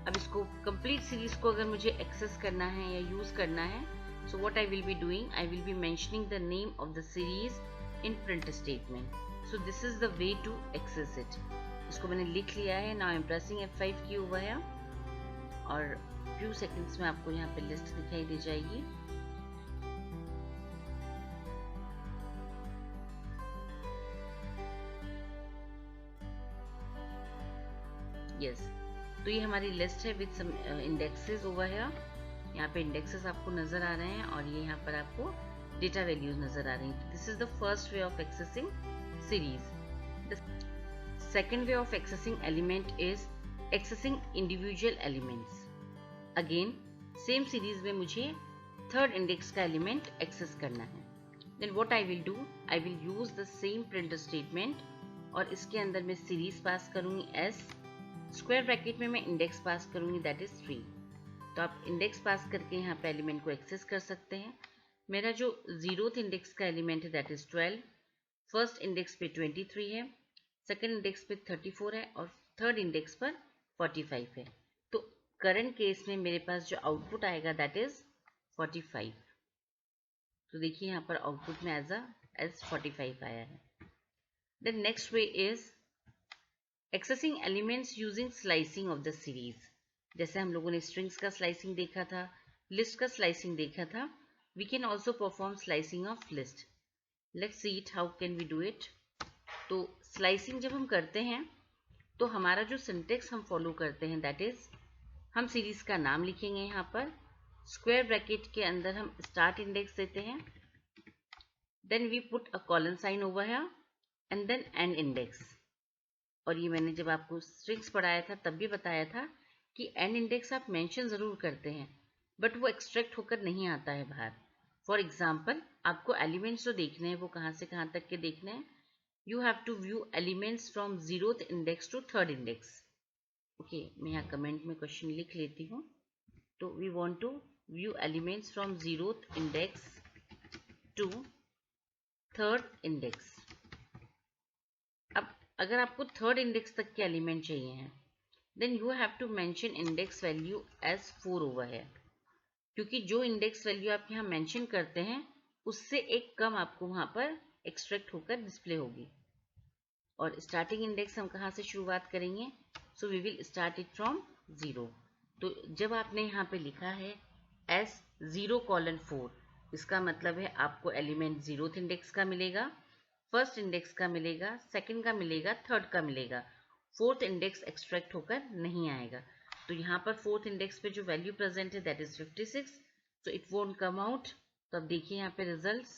अब इसको कंप्लीट सीरीज को अगर मुझे एक्सेस करना है या यूज करना है, so what I will be doing, I will be mentioning the name of the series in print statement. So this is the way to access it. इसको मैंने लिख लिया है. Now I am pressing F5 key over here और few seconds में आपको यहाँ पे लिस्ट दिखाई दे जाएगी. यस, तो ये हमारी लिस्ट है with some indexes over here. यहाँ पे इंडेक्सेस आपको नजर आ रहे हैं और ये यहाँ पर आपको डेटा वैल्यूज नजर आ रही हैं. This is the first way of accessing series. The second way of accessing element is accessing individual elements. Again same series में मुझे थर्ड इंडेक्स का एलिमेंट एक्सेस करना है. Then what I will do, I will use the same print statement और इसके अंदर मैं series पास करूंगी s, स्क्वायर ब्रैकेट में मैं इंडेक्स पास करूंगी दैट इज 3. तो आप इंडेक्स पास करके यहाँ पे एलिमेंट को एक्सेस कर सकते हैं. मेरा जो 0th इंडेक्स का एलिमेंट है दैट इज 12, फर्स्ट इंडेक्स पे 23 है, सेकंड इंडेक्स पे 34 है और थर्ड इंडेक्स पर 45 है. तो करंट केस में मेरे पास जो आउटपुट आएगा दैट इज 45. तो देखिए यहाँ पर आउटपुट में एज 45 आया है. Then next way is accessing elements using slicing of the series. जैसे हम लोगों ने स्ट्रिंग्स का स्लाइसिंग देखा था, लिस्ट का स्लाइसिंग देखा था, we can also perform slicing of list. Let's see it how can we do it. तो स्लाइसिंग जब हम करते हैं तो हमारा जो सिंटेक्स हम फॉलो करते हैं दैट इज हम सीरीज का नाम लिखेंगे यहाँ पर, स्क्वायर ब्रैकेट के अंदर हम स्टार्ट इंडेक्स देते हैं, then we put a colon sign over here and then end index. और ये मैंने जब आपको स्ट्रिंग्स पढ़ाया था तब भी बताया था कि एंड इंडेक्स आप मेंशन जरूर करते हैं बट वो एक्सट्रैक्ट होकर नहीं आता है बाहर. फॉर एग्जाम्पल आपको एलिमेंट्स जो देखने हैं वो कहाँ से कहाँ तक के देखने हैं, you have to view elements from 0th index to 3rd index. Okay, मैं यहाँ कमेंट में क्वेश्चन लिख लेती हूँ. तो we want to view elements from 0th index to 3rd index. अब अगर आपको 3rd इंडेक्स तक के एलिमेंट चाहिए हैं then you have to mention index value as 4 over है, क्योंकि जो इंडेक्स वैल्यू आप यहाँ मेंशन करते हैं उससे एक कम आपको वहां पर एक्सट्रैक्ट होकर डिस्प्ले होगी. और स्टार्टिंग इंडेक्स हम कहाँ से शुरुआत करेंगे? So we will start it from 0। तो जब आपने यहाँ पे लिखा है S0:4, इसका मतलब है आपको एलिमेंट 0th इंडेक्स का मिलेगा, फर्स्ट इंडेक्स का मिलेगा, सेकंड का मिलेगा, थर्ड का मिलेगा, फोर्थ इंडेक्स एक्सट्रैक्ट होकर नहीं आएगा। तो यहाँ पर फोर्थ इंडेक्स पे जो वैल्यू प्रेजेंट है that is 56, so it won't come out. तो अब देखिए यहाँ पे रिजल्ट्स,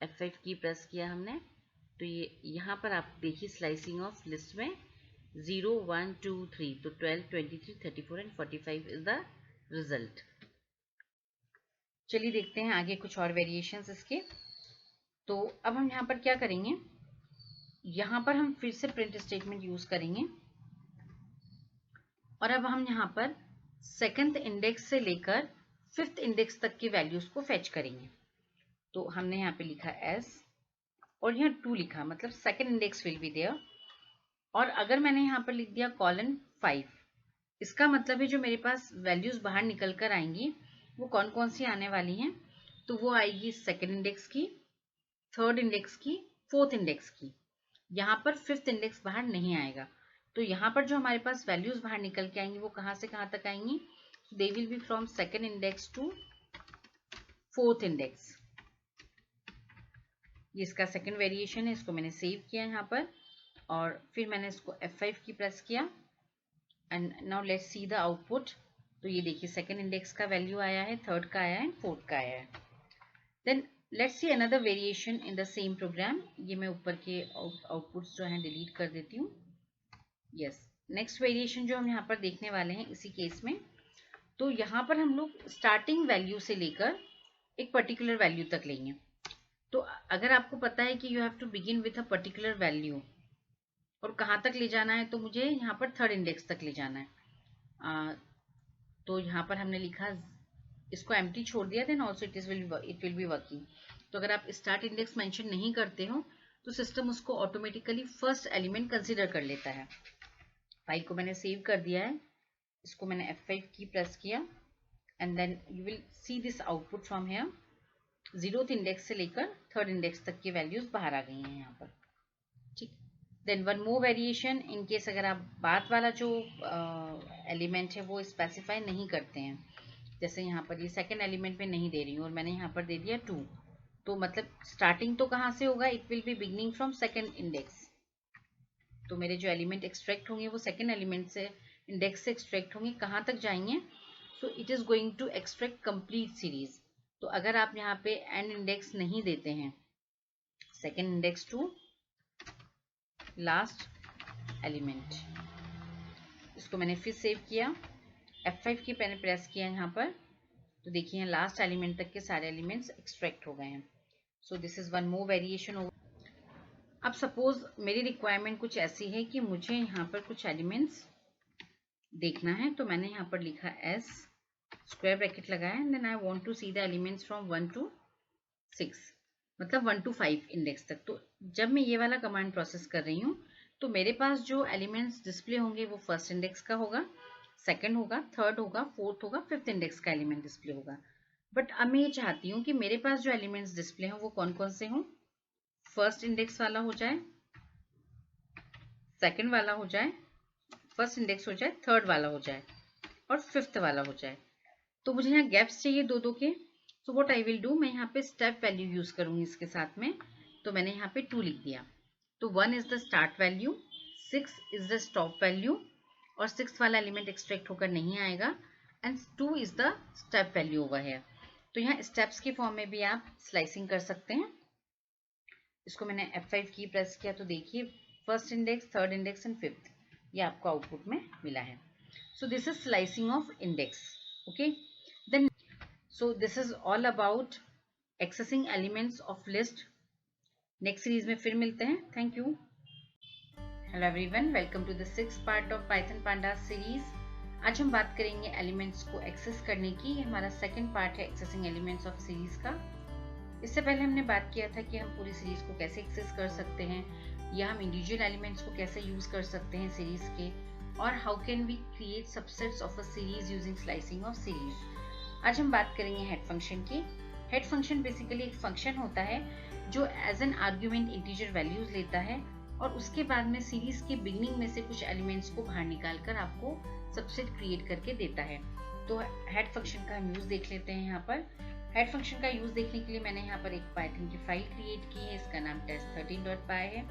F5 की प्रेस किया हमने, तो ये यहाँ पर आप देखिए स्लाइसिंग ऑफ लिस्ट में 0, 1, 2, 3, तो 12, 23, 34 एंड 45 इज द रिजल्ट। चलिए देखते हैं आगे कुछ और वेरिएशंस इसके। तो अब हम यहाँ पर क्या करेंगे, यहाँ पर हम फिर से प्रिंट स्टेटमेंट यूज करेंगे और अब हम यहाँ पर सेकंड इंडेक्स से लेकर फिफ्थ इंडेक्स तक की वैल्यूज को फेच करेंगे। तो हमने यहाँ पे लिखा S और यहाँ 2 लिखा, मतलब second index will be there. और अगर मैंने यहाँ पर लिख दिया :5, इसका मतलब है जो मेरे पास वैल्यूज बाहर निकल कर आएंगी वो कौन कौन सी आने वाली हैं? तो वो आएगी सेकंड इंडेक्स की, थर्ड इंडेक्स की, फोर्थ इंडेक्स की। यहाँ पर फिफ्थ इंडेक्स बाहर नहीं आएगा। तो यहाँ पर जो हमारे पास वैल्यूज बाहर निकल के आएंगी वो कहाँ से कहाँ तक आएंगी? They will be from second index to fourth index. ये इसका सेकंड वेरिएशन है, इसको मैंने सेव किया यहाँ पर और फिर मैंने इसको F5 की प्रेस किया and now let's see the output. तो ये देखिए सेकंड इंडेक्स का वैल्यू आया है, थर्ड का आया है, फोर्थ का आया है। Then let's see another variation in the same program. ये मैं ऊपर के आउटपुट्स जो हैं डिलीट कर देती हूँ। यस, नेक्स्ट वेरिएशन जो हम यहाँ पर देखने वाले हैं इसी केस में, तो यहाँ पर हम लोग स्टार्टिंग वैल्यू से लेकर एक पर्टिकुलर वैल्यू तक लेंगे। तो अगर आपको पता है कि you have to begin with a particular value और कहाँ तक ले जाना है, तो मुझे यहाँ पर थर्ड इंडेक्स तक ले जाना है। तो यहाँ पर हमने लिखा, इसको एम्प्टी छोड़ दिया, then also it will be working. तो अगर आप स्टार्ट इंडेक्स मेंशन नहीं करते हो तो सिस्टम उसको ऑटोमेटिकली फर्स्ट एलिमेंट कंसीडर कर लेता है। फाइल को मैंने सेव कर दिया है, इसको मैंने F5 की प्रेस किया and then you will see this output from here. 0th index से लेकर थर्ड इंडेक्स तक की वैल्यूज बाहर आ गई हैं यहाँ पर। ठीक, then one more variation, in case अगर आप बाद वाला जो एलिमेंट है वो स्पेसिफाई नहीं करते हैं, जैसे यहाँ पर ये सेकंड एलिमेंट में नहीं दे रही हूँ और मैंने यहाँ पर दे दिया 2, तो मतलब स्टार्टिंग तो कहाँ से होगा? It will be beginning from second index. तो मेरे जो एलिमेंट एक्सट्रैक्ट होंगे वो सेकंड एलिमेंट से, इंडेक्स से एक्सट्रैक्ट होंगे, कहाँ तक जाएंगे? So it is going to extract complete series. तो अगर आप यहाँ पे एंड इंडेक्स नहीं देते हैं, second index to last element, इसको मैंने फिर सेव किया, F5 की मैंने प्रेस किया यहाँ पर, तो देखिए लास्ट एलिमेंट तक के सारे एलिमेंट्स एक्सट्रैक्ट हो गए हैं। सो this is one more variation. अब सपोज मेरी रिक्वायरमेंट कुछ ऐसी है कि मुझे यहाँ पर कुछ एलिमेंट्स देखना है, तो मैंने यहाँ पर लिखा S स्क्वायर ब्रैकेट लगाया and then I want to see the elements from 1 to 6, मतलब 1 to 5 इंडेक्स तक। तो जब मैं ये वाला कमांड प्रोसेस कर रही हूँ तो मेरे पास जो एलिमेंट्स डिस्प्ले होंगे वो फर्स्ट इंडेक्स का होगा, सेकंड होगा, थर्ड होगा, फोर्थ होगा, फिफ्थ इंडेक्स का एलिमेंट डिस्प्ले होगा। बट अब मैं ये चाहती हूँ कि मेरे पास जो एलिमेंट्स डिस्प्ले हों वो कौन कौन से हों? फर्स्ट इंडेक्स वाला हो जाए, सेकंड वाला हो जाए, फर्स्ट इंडेक्स हो जाए, थर्ड वाला हो जाए और फिफ्थ वाला हो जाए। तो मुझे यहाँ गैप्स चाहिए दो दो के। सो व्हाट आई विल डू, मैं यहाँ पे स्टेप वैल्यू यूज करूंगी इसके साथ में। तो मैंने यहाँ पे 2 लिख दिया। तो 1 is the start value, 6 is the stop value और 6 वाला एलिमेंट एक्सट्रैक्ट होकर नहीं आएगा and 2 is the step value over here. तो यहाँ स्टेप्स की फॉर्म में भी आप स्लाइसिंग कर सकते हैं। इसको मैंने F5 की प्रेस किया, तो देखिए first index, third index and fifth, ये आपको आउटपुट में मिला है। So this is slicing of index. Okay, then so this is all about accessing elements of list. Next series में फिर मिलते हैं। Thank you. Hello everyone, welcome to the 6th part of Python pandas series. आज हम बात करेंगे elements को access करने की। ये हमारा सेकंड पार्ट है एक्सेसिंग एलिमेंट्स ऑफ सीरीज का। इससे पहले हमने बात किया था कि हम पूरी सीरीज को कैसे एक्सेस कर सकते हैं या हम इंडिविजुअल एलिमेंट्स को कैसे यूज कर सकते हैं सीरीज के, और how can we create subsets of a series using slicing of series. आज हम बात करेंगे हेड फंक्शन की। हेड फंक्शन बेसिकली एक फंक्शन होता है जो as an argument integer values लेता है और उसके बाद में सीरीज के बिगनिंग में से कुछ एलिमेंट्स को बाहर निकाल कर आपको सबसेट क्रिएट करके देता है। तो हेड फंक्शन का हम यूज देख लेते हैं। यहाँ पर हेड फंक्शन का यूज देखने के लिए मैंने यहाँ पर एक पाइथन की फाइल क्रिएट की है, इसका नाम test13.py है।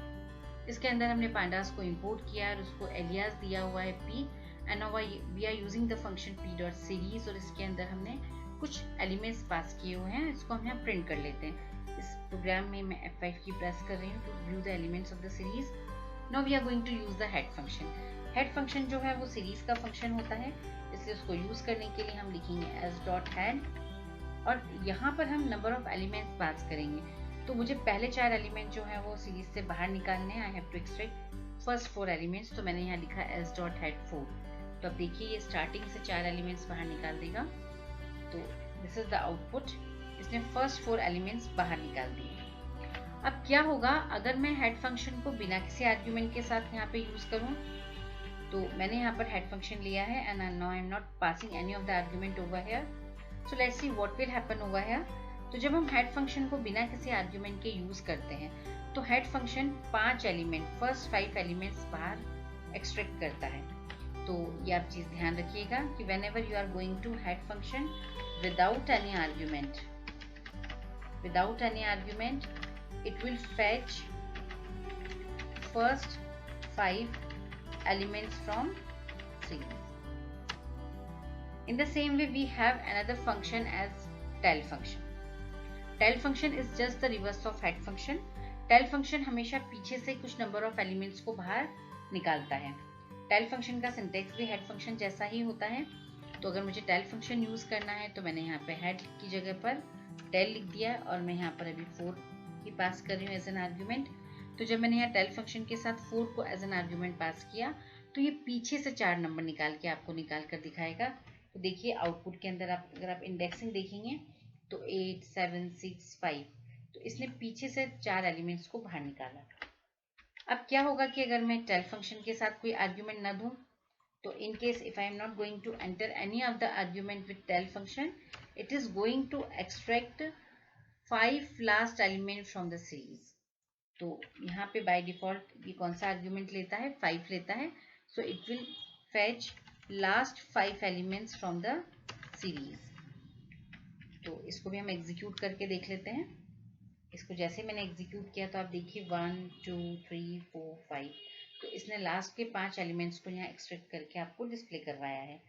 इसके अंदर हमने पांडास को इंपोर्ट किया और उसको एलियास दिया हुआ है p, and now we are using the function p.series, और इसके अंदर हमने कुछ एलिमेंट्स पास किए हुए हैं, इसको हम यहाँ प्रिंट कर लेते हैं। इस प्रोग्राम में मैं F5 की प्रेस कर रही हूँ to view the elements of the series. Now we are going to use the head function. Head function जो है वो सीरीज का फंक्शन होता है, इसलिए उसको यूज करने के लिए हम लिखेंगे s.head, और यहाँ पर हम नंबर ऑफ एलिमेंट्स पास करेंगे। तो मुझे पहले 4 एलिमेंट जो है वो सीरीज से बाहर निकालने हैं। I have to extract first 4 elements, तो मैंने यहाँ लिखा s.head4। तो अब देखिए ये स्टार्टिंग से 4 एलिमेंट्स बाहर निकाल देगा। तो दिस इज द आउटपुट, इसने फर्स्ट 4 एलिमेंट्स बाहर निकाल दिए। अब क्या होगा अगर मैं हेड फंक्शन को बिना किसी आर्ग्यूमेंट के साथ यहाँ पे यूज करूँ? तो मैंने यहाँ पर हेड फंक्शन लिया है and now I am not passing any of the argument over here. So let's see what will happen over here. तो जब हम हेड फंक्शन को बिना किसी आर्ग्यूमेंट के यूज करते हैं तो head function 5 element, first 5 elements बाहर एक्सट्रैक्ट करता है। तो ये आप चीज ध्यान रखिएगा कि whenever you are going to head function without any argument, it will fetch first 5 elements from series. In the same way, we have another function as tail function. Tail function is just the reverse of head function. Tail function हमेशा पीछे से कुछ number of elements को बाहर निकालता है। Tell function का syntax भी हेड फंक्शन जैसा ही होता है। तो अगर मुझे टेल फंक्शन यूज करना है तो मैंने यहाँ पे हेड की जगह पर टेल लिख दिया और मैं यहाँ पर अभी 4 की पास कर रही हूँ एज एन आर्ग्यूमेंट। तो जब मैंने यहाँ टेल फंक्शन के साथ 4 को एज एन आर्ग्यूमेंट पास किया तो ये पीछे से 4 नंबर निकाल के आपको निकाल कर दिखाएगा। तो देखिए आउटपुट के अंदर अगर आप इंडेक्सिंग देखेंगे तो 8, 7, 6, 5, तो इसने पीछे से 4 एलिमेंट्स को बाहर निकाला। अब क्या होगा कि अगर मैं टेल फंक्शन के साथ कोई आर्ग्यूमेंट ना दूं, तो in case if I am not going to enter any of the argument with tail function, it is going to extract 5 last element from the series. तो यहाँ पे बाय डिफॉल्ट ये कौन सा आर्ग्यूमेंट लेता है? 5 लेता है। सो it will fetch last 5 elements from the series. तो इसको भी हम एग्जीक्यूट करके देख लेते हैं। इसको जैसे मैंने एग्जीक्यूट किया तो आप देखिए 1, 2, 3, 4, 5, तो इसने लास्ट के 5 एलिमेंट्स को यहाँ एक्सट्रैक्ट करके आपको डिस्प्ले करवाया है।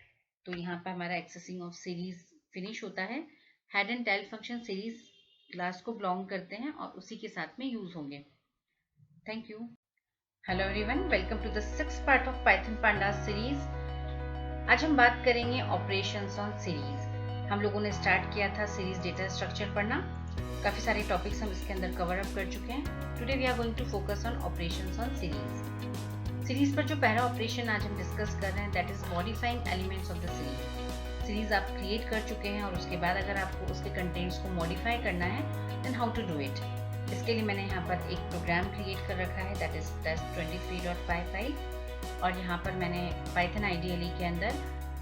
तो यहाँ पर हमारा एक्सेसिंग ऑफ सीरीज फिनिश होता है। Head and tail function series class को बिलोंग करते हैं और उसी के साथ में यूज होंगे। Thank you. Hello everyone, welcome to the 6th part of Python pandas series. आज हम बात करेंगे ऑपरेशंस ऑन सीरीज। हम लोगों ने स्टार्ट किया था सीरीज डेटा स्ट्रक्चर पढ़ना, काफी सारे टॉपिक्स हम इसके अंदर कवर अप कर चुके हैं। Today we are going to focus on operations on series. Series पर जो पहला ऑपरेशन आज हम डिस्कस कर रहे हैं that is modifying elements of the series. Series आप क्रिएट कर चुके हैं और उसके बाद अगर आपको उसके कंटेंट्स को मॉडिफाई करना है then how to do it. इसके लिए मैंने यहाँ पर एक प्रोग्राम क्रिएट कर रखा है दैट इज test23.py फाइल, और यहाँ पर मैंने पाइथन IDLE के अंदर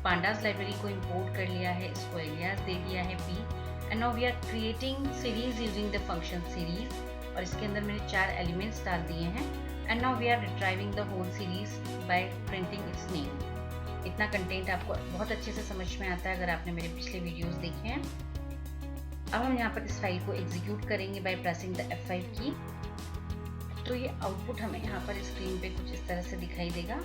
पांडास लाइब्रेरी को इंपोर्ट कर लिया है, इसको एलियास दे दिया है p, and now we are creating series using the function series, और इसके अंदर मैंने 4 एलिमेंट्स डाल दिए हैं and now we are retrieving the whole series by printing its name। इतना कंटेंट आपको बहुत अच्छे से समझ में आता है अगर आपने मेरे पिछले वीडियोस देखे हैं। अब हम यहाँ पर इस फाइल को एग्जीक्यूट करेंगे बाय प्रेसिंग द F5 की। तो ये आउटपुट हमें यहाँ पर स्क्रीन पे कुछ इस तरह से दिखाई देगा।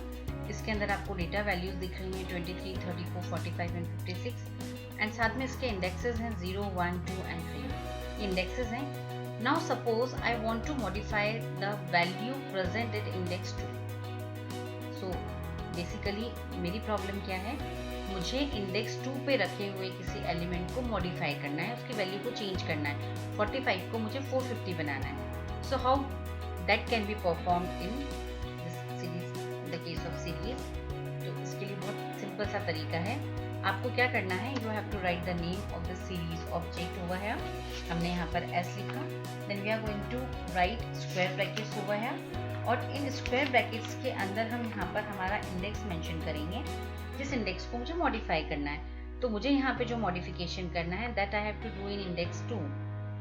इसके अंदर आपको डेटा वैल्यूज दिख रही हैं 23, 34, 45 एंड 56, एंड साथ में इसके इंडेक्सेस हैं 0, 1, 2 एंड 3। ये इंडेक्सेस हैं। Now suppose I want to modify the value present at index 2। So basically मेरी प्रॉब्लम क्या है, मुझे इंडेक्स 2 पे रखे हुए किसी एलिमेंट को मॉडिफाई करना है, उसकी वैल्यू को चेंज करना है। 45 को मुझे 450 बनाना है। So how that can be performed in this series, in the case of series. तो इसके लिए बहुत सिंपल सा तरीका है। आपको क्या करना है, you have to write the name of the series object over here. हमने यहाँ पर S लिखा, then we are going to write square brackets over here, और इन स्क्वायर ब्रैकेट्स के अंदर हम यहाँ पर हमारा इंडेक्स मेंशन करेंगे, जिस इंडेक्स को मुझे मॉडिफाई करना है। तो मुझे यहाँ पे जो मॉडिफिकेशन करना है that I have to do in index 2,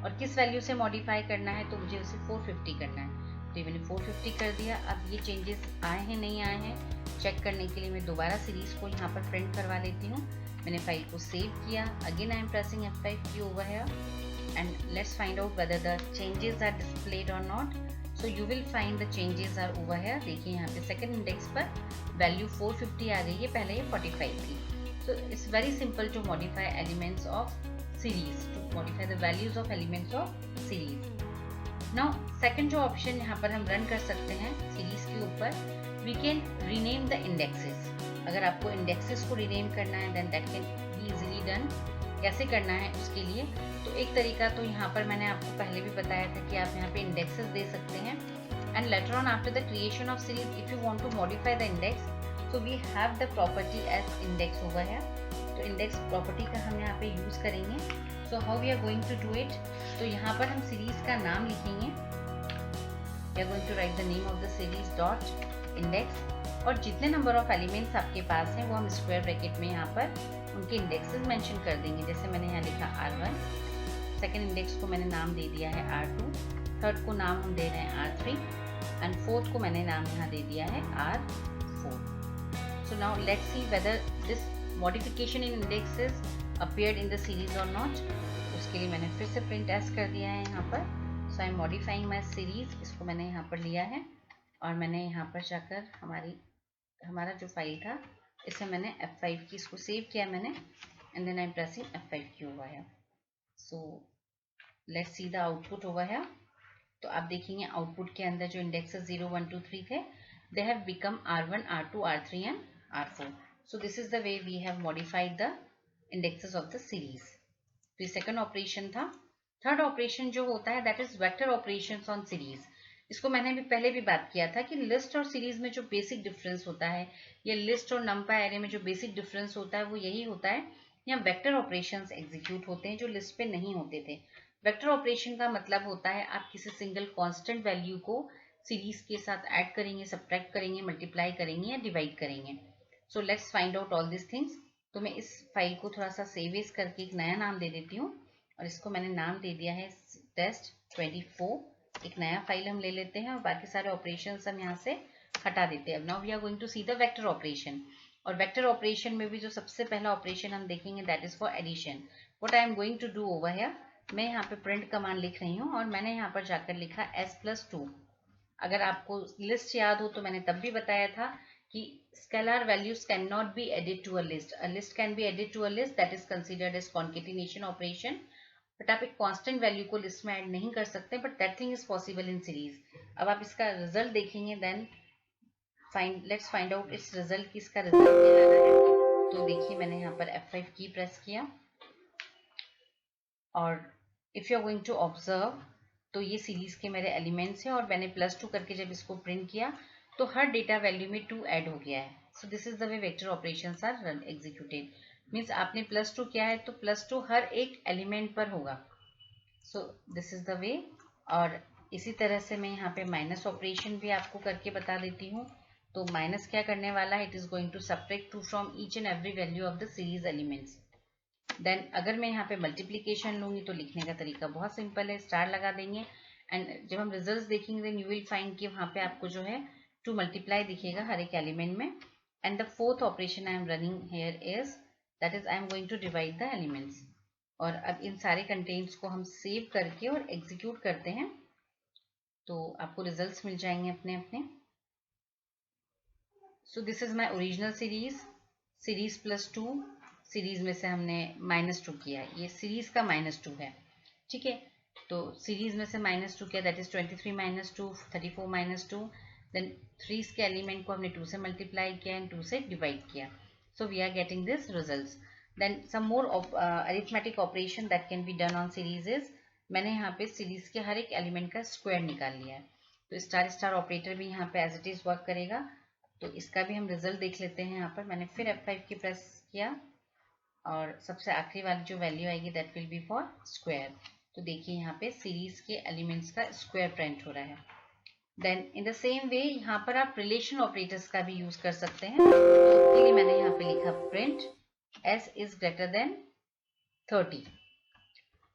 और किस वैल्यू से मॉडिफाई करना है, तो मुझे उसे 450 करना है। तो ये मैंने 450 कर दिया। अब ये चेंजेस आए हैं नहीं आए हैं चेक करने के लिए मैं दोबारा सीरीज को यहाँ पर प्रिंट करवा लेती हूँ। मैंने फाइल को सेव किया। Again I am pressing F5 key over here and let's find out whether the changes are displayed or not. So you will find the changes are over here. देखिए यहाँ पे second index पर value 450 आ गई है, पहले ये 45 थी। So it's very simple to modify elements of series, to modify the values of elements of series. Now second जो ऑप्शन यहाँ पर हम रन कर सकते हैं सीरीज के ऊपर, we can rename the indexes. अगर आपको इंडेक्सेस को रीनेम करना है then that can be easily done. कैसे करना है उसके लिए तो एक तरीका तो यहाँ पर मैंने आपको पहले भी बताया था कि आप यहाँ पे इंडेक्सेस दे सकते हैं and later on after the creation of series if you want to modify the index so we have the property as index over है। तो इंडेक्स प्रॉपर्टी का हम यहाँ पे यूज करेंगे। So how we are going to do it, तो यहाँ पर हम सीरीज का नाम लिखेंगे। We are going to write the name of the series dot index और जितने नंबर ऑफ एलिमेंट्स आपके पास हैं वो हम स्क्वायर ब्रैकेट में यहाँ पर उनके इंडेक्सेस मेंशन कर देंगे। जैसे मैंने यहाँ लिखा R1, सेकेंड इंडेक्स को मैंने नाम दे दिया है R2, थर्ड को नाम हम दे रहे हैं R3 एंड फोर्थ को मैंने नाम यहाँ दे दिया है R4। So now let's see whether this modification in indexes appeared in the series और नॉट। उसके लिए मैंने फिर से प्रिंट एस कर दिया है यहाँ पर। So I am modifying my series, इसको मैंने यहाँ पर लिया है और मैंने यहाँ पर जाकर हमारा जो फाइल था इसे मैंने F5 की इसको सेव किया मैंने and then I am pressing F5 key over here. So let's see the output over here. तो आप देखेंगे आउटपुट के अंदर जो इंडेक्सेस 0 1 2 3 थे they have become R1 R2 R3 and R4। So this is the way we have modified the indexes of the series. तो ये second operation था। थर्ड ऑपरेशन जो होता है that is vector operations on series. इसको मैंने भी पहले भी बात किया था कि लिस्ट और सीरीज में जो बेसिक डिफरेंस होता है या लिस्ट और नंपाई एरे में जो बेसिक डिफरेंस होता है वो यही होता है, यहाँ वेक्टर ऑपरेशंस एग्जीक्यूट होते हैं जो लिस्ट पे नहीं होते थे। वेक्टर ऑपरेशन का मतलब होता है आप किसी सिंगल कांस्टेंट वैल्यू को सीरीज के साथ ऐड करेंगे, सब्ट्रैक्ट करेंगे, मल्टीप्लाई करेंगे या डिवाइड करेंगे। So let's find out all this things. तो मैं इस फाइल को थोड़ा सा सेवेज करके एक नया नाम दे देती हूँ और इसको मैंने नाम दे दिया है test24। एक नया फाइल हम ले लेते हैं और बाकी सारे ऑपरेशंस हम यहाँ से हटा देते हैं। अब now we are going to see the vector operation और वेक्टर ऑपरेशन में भी जो सबसे पहला ऑपरेशन हम देखेंगे that is for addition. What I am going to do over here, मैं यहाँ पे प्रिंट कमांड लिख रही हूँ और मैंने यहाँ पर जाकर लिखा s+2। अगर आपको लिस्ट याद हो तो मैंने तब भी बताया था कि scalar values can not be added to a list. A list can be added to a list that is considered as concatenation operation. But आप एक कांस्टेंट वैल्यू को लिस्ट में ऐड नहीं कर सकते, but that thing is possible in series. अब आप इसका रिजल्ट देखेंगे देन लेट्स फाइंड आउट इस रिजल्ट की इसका रिजल्ट क्या आना है। तो देखिए मैंने यहाँ पर F5 की प्रेस किया और if you are going to observe तो ये सीरीज के मेरे एलिमेंट्स हैं और मैंने +2 करके जब इसको प्रिंट किया तो हर डेटा वैल्यू में 2 ऐड हो गया है। So this is the way vector operations are run executed. Means आपने +2 किया है तो +2 हर एक एलिमेंट पर होगा। सो दिस इज द वे। और इसी तरह से मैं यहाँ पे माइनस ऑपरेशन भी आपको करके बता देती हूँ। तो माइनस क्या करने वाला है, it is going to subtract 2 from each and every value of the series elements. Then अगर मैं यहाँ पे मल्टीप्लीकेशन लूंगी तो लिखने का तरीका बहुत सिंपल है, स्टार लगा देंगे एंड जब हम रिजल्ट्स देखेंगे देन यू विल फाइंड कि वहाँ पे आपको जो है 2 मल्टीप्लाई दिखेगा हर एक एलिमेंट में। And the fourth operation I am running here is that is I am going to divide the elements. और अब इन सारे कंटेंट्स को हम सेव करके और एग्जीक्यूट करते हैं तो आपको रिजल्ट्स मिल जाएंगे अपने अपने। सो this is my original series +2। Series में से हमने -2 किया, ये सीरीज का -2 है, ठीक है। तो सीरीज में से -2 किया दैट इज 23 - 2 34 - 2। देन 3 के एलिमेंट को हमने 2 से मल्टीप्लाई किया एंड 2 से डिवाइड किया। So we are getting this results. Then some more arithmetic operation that can be done on series is, मैंने यहाँ पे सीरीज के हर एक एलिमेंट का स्क्वायर निकाल लिया है। तो स्टार ऑपरेटर भी यहाँ पे एज इट इज वर्क करेगा। तो इसका भी हम रिजल्ट देख लेते हैं। यहाँ पर मैंने फिर F5 की प्रेस किया और सबसे आखिरी वाली जो वैल्यू आएगी that will be for square. तो देखिए यहाँ पे सीरीज के एलिमेंट्स का स्क्वायर प्रिंट हो रहा है। Then in the same way यहाँ पर आप रिलेशन ऑपरेटर्स का भी यूज कर सकते हैं। तो उसके लिए मैंने यहाँ पे लिखा print s is greater than 30।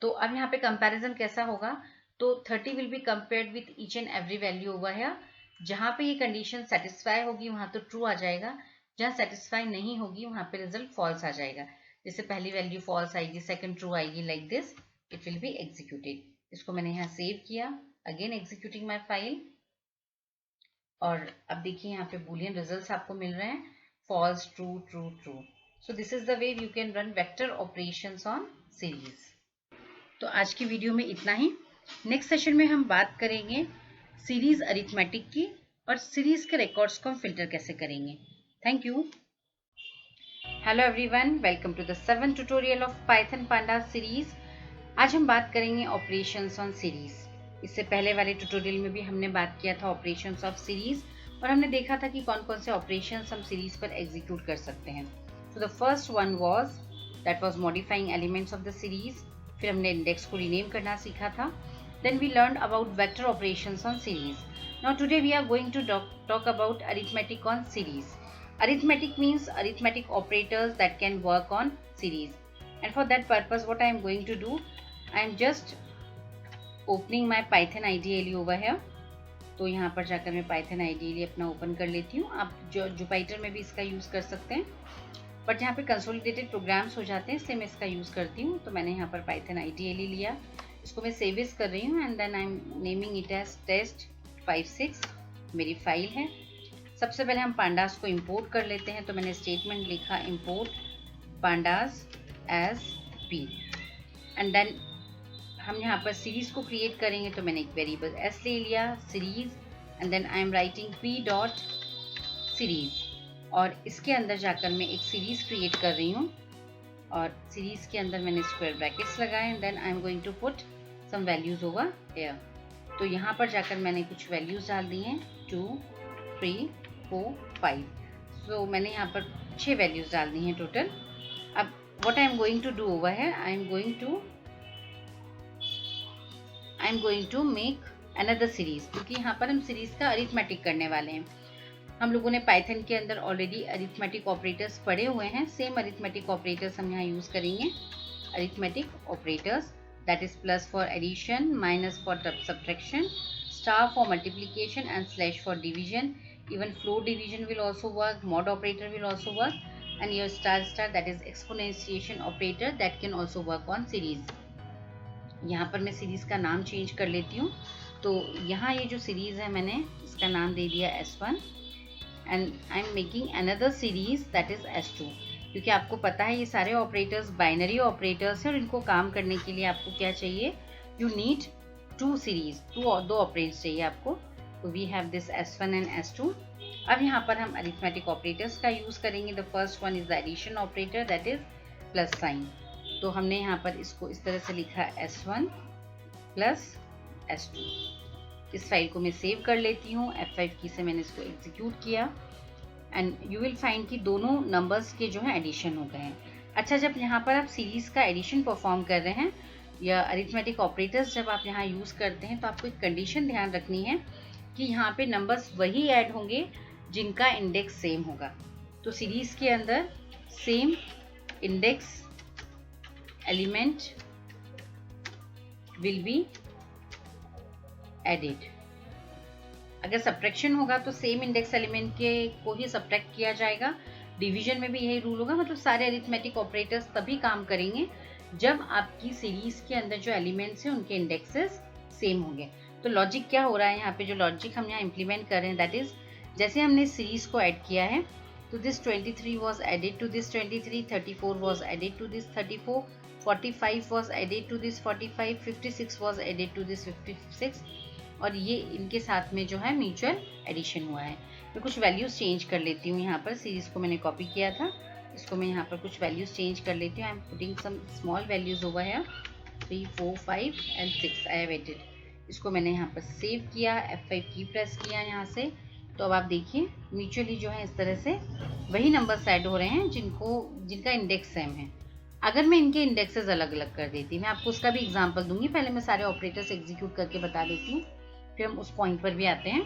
तो अब यहाँ पे कंपैरिजन कैसा होगा, तो 30 will be compared with each and every value over here. जहां पे ये कंडीशन सेटिस्फाई होगी वहां तो ट्रू आ जाएगा, जहां सेटिस्फाई नहीं होगी वहां पे रिजल्ट फॉल्स आ जाएगा। जैसे पहली वैल्यू फॉल्स आएगी, सेकंड ट्रू आएगी, like this it will be executed. इसको मैंने यहाँ सेव किया, अगेन एग्जीक्यूटिंग माई फाइल, और अब देखिए यहाँ पे बूलियन रिजल्ट्स आपको मिल रहे हैं, false, true, true, true. So this is the way you can run vector operations on series. तो आज की वीडियो में इतना ही। नेक्स्ट सेशन में हम बात करेंगे सीरीज अरिथमेटिक की और सीरीज के रिकॉर्ड्स को हम फिल्टर कैसे करेंगे। Thank you. Hello everyone, welcome to the 7th tutorial of Python pandas series. आज हम बात करेंगे ऑपरेशंस ऑन सीरीज। इससे पहले वाले ट्यूटोरियल में भी हमने बात किया था ऑपरेशंस ऑफ सीरीज, और हमने देखा था कि कौन कौन से ऑपरेशंस हम सीरीज पर एग्जीक्यूट कर सकते हैं। तो the first one was modifying elements of the series. फिर हमने इंडेक्स को रीनेम करना सीखा था। Then we learned about vector operations on series. Now today we are going to talk about arithmetic on series. Arithmetic means arithmetic operators that can work on series. And for that purpose what I am going to do, I am just opening my Python IDLE over here. तो यहाँ पर जाकर मैं Python IDLE अपना open कर लेती हूँ। आप जुपिटर में भी इसका यूज़ कर सकते हैं, बट यहाँ पे कंसोलिडेटेड प्रोग्राम्स हो जाते हैं, इसलिए मैं इसका यूज़ करती हूँ। तो मैंने यहाँ पर Python IDLE लिया, इसको मैं सेव एज कर रही हूँ, and then I am naming it as test56 मेरी फाइल है। सबसे पहले हम पांडास को इंपोर्ट कर लेते हैं। तो मैंने स्टेटमेंट लिखा import pandas as p, and then हम यहाँ पर सीरीज को क्रिएट करेंगे। तो मैंने एक वेरिएबल s ले लिया, series, and then I am writing p dot series, और इसके अंदर जाकर मैं एक सीरीज क्रिएट कर रही हूँ, और सीरीज के अंदर मैंने स्क्वायर ब्रैकेट्स लगाए, and then I am going to put some values over here. तो यहाँ पर जाकर मैंने कुछ वैल्यूज डाल दी हैं, 2, 3, 4, 5। सो मैंने यहाँ पर 6 वैल्यूज डाल दी हैं टोटल। अब what I am going to do over है, I am going to make another series, क्योंकि यहाँ पर हम सीरीज का अरिथमेटिक करने वाले हैं। हम लोगों ने पाइथन के अंदर ऑलरेडी अरिथमेटिक ऑपरेटर्स पढ़े हुए हैं। सेम अरिथमेटिक ऑपरेटर्स हम यहाँ यूज़ करेंगे। Arithmetic operators, that is plus for addition, minus for subtraction, star for multiplication, and slash for division. Even floor division will also work, mod operator will also work, and your star that is exponentiation operator that can also work on series. यहाँ पर मैं series का नाम change कर लेती हूँ। तो यहाँ ये जो सीरीज है मैंने इसका नाम दे दिया S1, and I am making another series that is S2, क्योंकि आपको पता है ये सारे ऑपरेटर्स बाइनरी ऑपरेटर्स हैं, और इनको काम करने के लिए आपको क्या चाहिए, यू नीड 2 सीरीज, 2 ऑपरेटर्स चाहिए आपको। तो we have this S1 and S2। अब यहाँ पर हम अरिथमेटिक ऑपरेटर्स का यूज़ करेंगे। The first one is the addition operator, that is plus sign. तो हमने यहाँ पर इसको इस तरह से लिखा S1 प्लस S2। इस फाइल को मैं सेव कर लेती हूँ, F5 की से मैंने इसको एग्जीक्यूट किया, एंड यू विल फाइंड कि दोनों नंबर्स के जो है एडिशन हो गए हैं। अच्छा, जब यहाँ पर आप सीरीज का एडिशन परफॉर्म कर रहे हैं या अरिथमेटिक ऑपरेटर्स जब आप यहाँ यूज़ करते हैं, तो आपको एक कंडीशन ध्यान रखनी है कि यहाँ पे नंबर्स वही ऐड होंगे जिनका इंडेक्स सेम होगा। तो सीरीज के अंदर same index element will be added. अगर सब्ट्रैक्शन होगा तो सेम इंडेक्स एलिमेंट के को ही सब्ट्रैक्ट किया जाएगा। डिवीजन में भी यही रूल होगा। मतलब सारे अरिथमेटिक ऑपरेटर्स तभी काम करेंगे जब आपकी सीरीज के अंदर जो एलिमेंट्स हैं उनके इंडेक्सेस सेम होंगे। तो लॉजिक क्या हो रहा है यहाँ पे, जो लॉजिक हम यहाँ इम्प्लीमेंट कर रहे हैं, दैट इज जैसे हमने सीरीज को ऐड किया है, तो this 23 was added to this 23, 34 was added to this 34, 45 was added to this 45, 56 was added to this 56, और ये इनके साथ में जो है म्यूचुअल एडिशन हुआ है। मैं कुछ वैल्यूज चेंज कर लेती हूँ। यहाँ पर सीरीज को मैंने कॉपी किया था, इसको मैं यहाँ पर कुछ वैल्यूज चेंज कर लेती हूँ। I am putting some small values over here, 3, 4, 5 and 6 I have added. इसको मैंने यहाँ पर सेव किया, F5 की प्रेस किया यहाँ से। तो अब आप देखिए म्यूचुअली जो है इस तरह से वही नंबर्स ऐड हो रहे हैं जिनका इंडेक्स सेम है। अगर मैं इनके इंडेक्सेस अलग अलग कर देती, मैं आपको उसका भी एग्जांपल दूंगी। पहले मैं सारे ऑपरेटर्स एग्जीक्यूट करके बता देती हूँ, फिर हम उस पॉइंट पर भी आते हैं।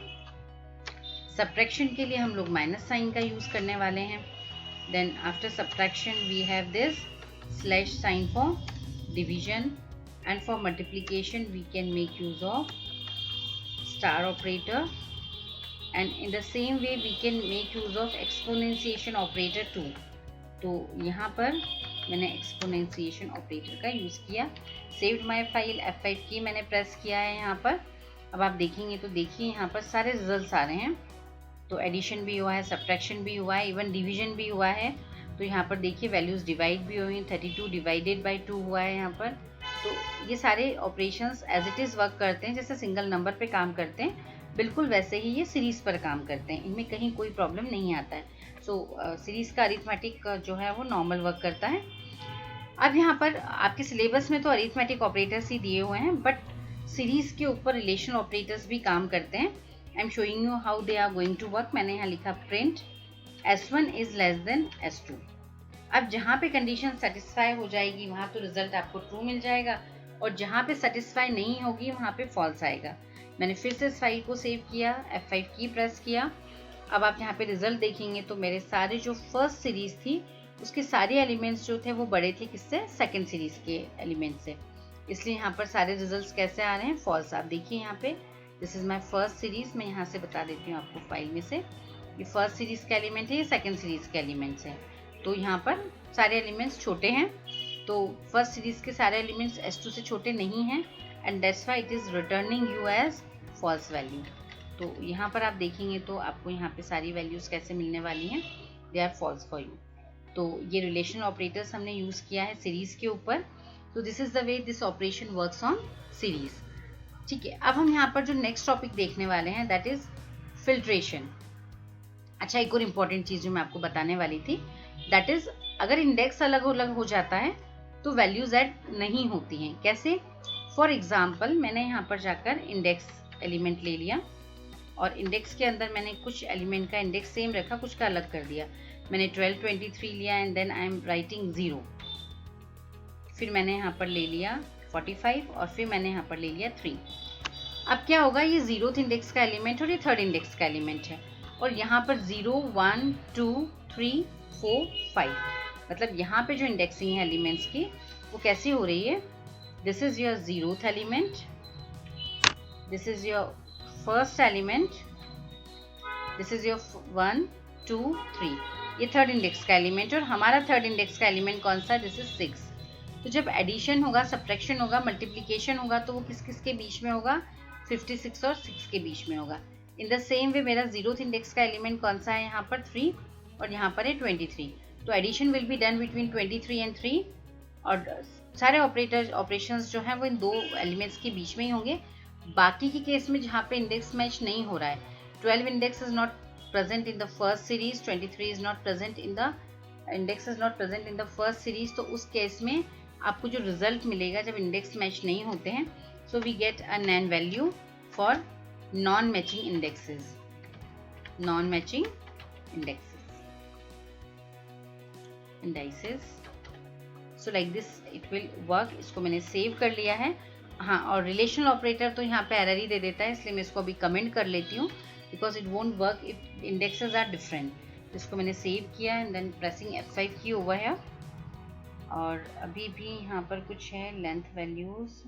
सब्ट्रैक्शन के लिए हम लोग माइनस साइन का यूज करने वाले हैं। Then after subtraction we have this slash sign for division, and for multiplication we can make use of star operator, and in the same way we can make use of exponentiation operator too. तो यहाँ पर मैंने exponentiation operator का use किया। Saved my file F5 की मैंने press किया है यहाँ पर। अब आप देखेंगे तो देखिए यहाँ पर सारे रिजल्ट्स आ रहे हैं। तो एडिशन भी हुआ है, सब्ट्रैक्शन भी हुआ है, इवन डिवीजन भी हुआ है। तो यहाँ पर देखिए वैल्यूज़ डिवाइड भी हुई, 32 डिवाइडेड बाई 2 हुआ है यहाँ पर। तो ये सारे operations as it is work करते हैं, जैसे सिंगल नंबर पे काम करते हैं बिल्कुल वैसे ही ये सीरीज़ पर काम करते हैं, इनमें कहीं कोई प्रॉब्लम नहीं आता है। सो सीरीज़ का अरिथमेटिक जो है वो नॉर्मल वर्क करता है। अब यहाँ पर आपके सिलेबस में तो अरिथमेटिक ऑपरेटर्स ही दिए हुए हैं, बट सीरीज़ के ऊपर रिलेशन ऑपरेटर्स भी काम करते हैं। I am showing you how they are going to work. मैंने यहाँ लिखा print S1 is less than S2। अब जहाँ पे कंडीशन सेटिस्फाई हो जाएगी वहाँ तो रिजल्ट आपको ट्रू मिल जाएगा, और जहाँ पे सेटिस्फाई नहीं होगी वहाँ पे फॉल्स आएगा। मैंने फिर से इस फाइल को सेव किया, F5 की प्रेस किया। अब आप यहाँ पे रिजल्ट देखेंगे तो मेरे सारे जो फर्स्ट सीरीज थी उसके सारे एलिमेंट्स जो थे वो बड़े थे किससे, सेकंड सीरीज के एलिमेंट से, इसलिए यहाँ पर सारे रिजल्ट्स कैसे आ रहे हैं, फॉल्स। आप देखिए यहाँ पे this is my first series. मैं यहाँ से बता देती हूँ आपको फाइल में से, ये फर्स्ट सीरीज का एलिमेंट है, ये सेकंड सीरीज के एलिमेंट्स हैं। तो यहाँ पर सारे एलिमेंट्स छोटे हैं, तो फर्स्ट सीरीज के सारे एलिमेंट्स S2 से छोटे नहीं हैं, and that's why it is returning you as false value. तो यहाँ पर आप देखेंगे तो आपको यहाँ पे सारी वैल्यूज कैसे मिलने वाली हैं, they are false for you. तो ये रिलेशनल ऑपरेटर्स हमने यूज किया है सीरीज के ऊपर। तो this is the way this operation works on series. ठीक है, अब हम यहाँ पर जो नेक्स्ट टॉपिक देखने वाले हैं दैट इज फिल्ट्रेशन। अच्छा, एक और इम्पॉर्टेंट चीज जो मैं आपको बताने वाली थी दैट इज अगर इंडेक्स अलग अलग हो जाता है तो वैल्यूज ऐड नहीं होती हैं। कैसे? फॉर एग्जाम्पल मैंने यहाँ पर जाकर इंडेक्स एलिमेंट ले लिया और इंडेक्स के अंदर मैंने कुछ एलिमेंट का इंडेक्स सेम रखा, कुछ का अलग कर दिया। मैंने 12, 23 लिया and then I am writing 0। फिर मैंने यहाँ पर ले लिया 45 और फिर मैंने यहाँ पर ले लिया 3। अब क्या होगा, ये 0th इंडेक्स का एलिमेंट और ये 3rd इंडेक्स का एलिमेंट है, और यहाँ पर 0, 1, 2, 3, 4, 5, मतलब यहाँ पे जो इंडेक्सिंग है एलिमेंट्स की वो कैसी हो रही है, this is your 0th element, this is your first element, this is your 1, 2, 3, ये 3rd इंडेक्स का एलिमेंट, और हमारा 3rd इंडेक्स का एलिमेंट कौन सा है, दिस इज 6। तो जब एडिशन होगा, सब्ट्रैक्शन होगा, मल्टीप्लिकेशन होगा तो वो किस किस के बीच में होगा, 56 और 6 के बीच में होगा। इन द सेम वे मेरा 0th इंडेक्स का एलिमेंट कौन सा है, यहाँ पर 3 और यहाँ पर है 23। तो addition will be done between 23 and 3, और सारे ऑपरेशंस जो हैं वो इन दो एलिमेंट्स के बीच में ही होंगे। बाकी के केस में जहाँ पे इंडेक्स मैच नहीं हो रहा है, 12 index is not present in the first series, 23 is not present in the index is not present in the first series, तो उस केस में आपको जो रिजल्ट मिलेगा जब इंडेक्स मैच नहीं होते हैं, so we get a NaN value for non matching indexes, non matching indices. So like this it will work. इसको मैंने सेव कर लिया है। हाँ, और रिलेशनल ऑपरेटर तो यहाँ पे एरर ही दे देता है, इसलिए मैं इसको अभी कमेंट कर लेती हूँ because it won't work if indexes are different. इसको मैंने सेव किया and then pressing F5 key over है, और अभी भी यहाँ पर कुछ है, लेंथ वैल्यूज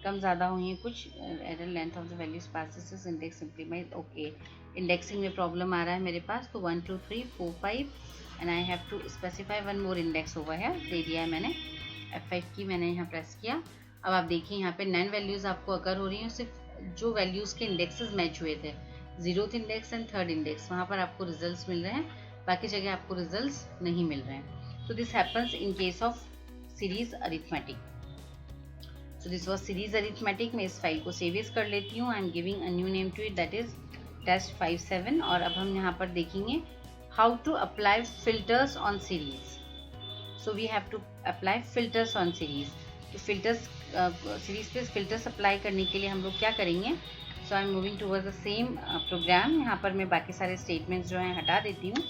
कम ज़्यादा हुई हैं कुछ, error length of the values passes index simplified. Okay, indexing में प्रॉब्लम आ रहा है मेरे पास, तो 1, 2, 3, 4, 5 and I have to specify one more index over here, दे दिया है मैंने, F5 की मैंने यहाँ प्रेस किया। अब आप देखिए यहाँ पे नैन वैल्यूज़ आपको अगर हो रही हैं, सिर्फ जो वैल्यूज़ के इंडेक्सेस मैच हुए थे, 0th index and 3rd index, वहाँ पर आपको रिजल्ट्स मिल रहे हैं, बाकी जगह आपको रिजल्ट्स नहीं मिल रहे हैं। तो this happens in case of series arithmetic. So this was series arithmetic. मैं इस फाइल को सेव कर लेती हूँ, I am giving a new name to it that is test57। और अब हम यहाँ पर देखेंगे how to apply filters on series. So we have to apply filters on series. तो filters series पे filters apply करने के लिए हम लोग क्या करेंगे, so I'm moving towards the same program। यहाँ पर मैं बाकी सारे statements जो हैं हटा देती हूँ।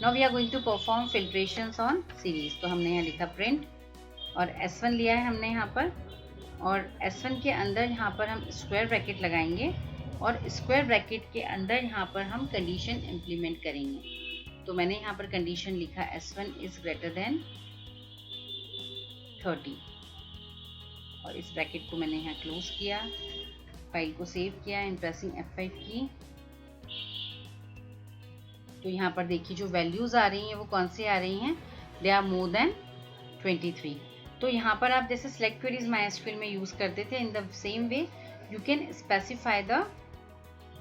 Now we are going to perform filtrations on series। तो हमने यहाँ लिखा print और S1 लिया है हमने यहाँ पर, और S1 के अंदर यहाँ पर हम स्क्वायर ब्रैकेट लगाएंगे और स्क्वायर ब्रैकेट के अंदर यहाँ पर हम कंडीशन इम्प्लीमेंट करेंगे। तो मैंने यहाँ पर कंडीशन लिखा S1 इज ग्रेटर देन 30, और इस ब्रैकेट को मैंने यहाँ क्लोज किया, फाइल को सेव किया एंड प्रेसिंग F5 की। तो यहाँ पर देखिए जो वैल्यूज आ रही हैं वो कौन सी आ रही हैं, दे आर मोर देन 23। तो यहाँ पर आप जैसे सिलेक्ट क्वेरीज माइस्क्यूएल में यूज करते थे, इन the same way you can specify the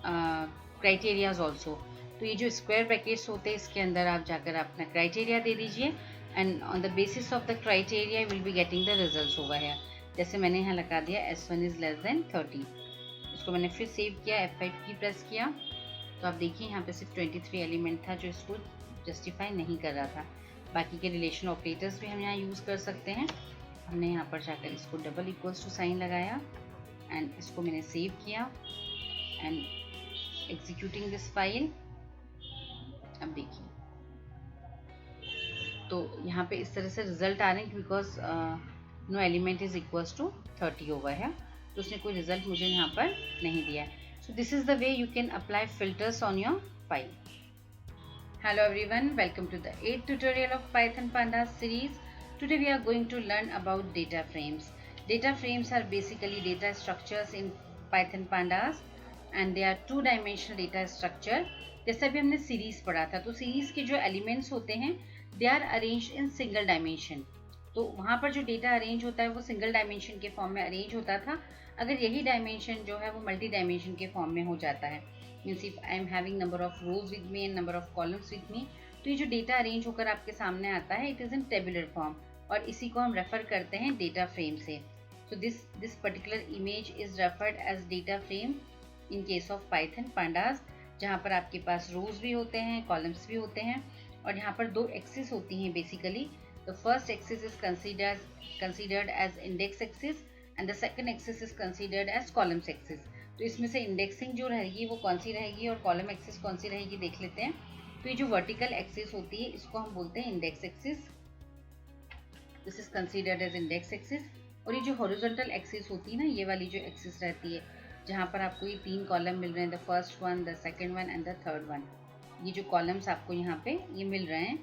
criterias also. तो ये जो स्क्वायर ब्रैकेट्स होते हैं इसके अंदर आप जाकर अपना क्राइटेरिया दे दीजिए and on the basis of the criteria will be getting the results over here. जैसे मैंने यहाँ लगा दिया S1 इज लेस देन 30। इसको मैंने फिर सेव किया, F5 की प्रेस किया। तो आप देखिए यहाँ पे सिर्फ 23 एलिमेंट था जो इसको जस्टिफाई नहीं कर रहा था। बाकी के रिलेशन ऑपरेटर्स भी हम यहाँ यूज़ कर सकते हैं। हमने यहाँ पर जाकर इसको डबल इक्वल्स टू साइन लगाया एंड इसको मैंने सेव किया एंड एग्जीक्यूटिंग दिस फाइल। अब देखिए तो यहाँ पे इस तरह से रिजल्ट आ रहे हैं because no element is equals to 30 over है, तो उसने कोई रिजल्ट मुझे यहाँ पर नहीं दिया। So this is the way you can apply filters on your file. Hello everyone, welcome to the 8th tutorial of Python Pandas series. Today we are going to learn about data frames. Data frames are basically data structures in Python Pandas and they are two-dimensional data structure. जैसे अभी हमने series पढ़ा था, तो series के जो elements होते हैं they are arranged in single dimension. तो वहाँ पर जो डेटा अरेंज होता है वो सिंगल डायमेंशन के फॉर्म में अरेंज होता था। अगर यही डायमेंशन जो है वो मल्टी डायमेंशन के फॉर्म में हो जाता है, means if I am having number of rose with me and number of columns with me, तो ये जो डेटा अरेंज होकर आपके सामने आता है it is in tabular form और इसी को हम रेफर करते हैं डेटा फ्रेम से। So this particular image is referred as data frame in case of Python pandas, जहाँ पर आपके पास रोज भी होते हैं, कॉलम्स भी होते हैं और यहाँ पर दो एक्सिस होती हैं basically. The first axis is considered as index axis and the second axis is considered as columns axis. तो इसमें से इंडेक्सिंग जो रहेगी वो कौन सी रहेगी और कॉलम एक्सिस कौन सी रहेगी देख लेते हैं। तो ये जो वर्टिकल एक्सिस होती है इसको हम बोलते हैं index axis, this is considered as index axis. और ये जो हॉरिजॉन्टल एक्सिस होती है ना, ये वाली जो एक्सिस रहती है जहाँ पर आपको ये तीन कॉलम मिल रहे हैं, the first one, the second one and the third one, ये जो कॉलम्स आपको यहाँ पे ये मिल रहे हैं,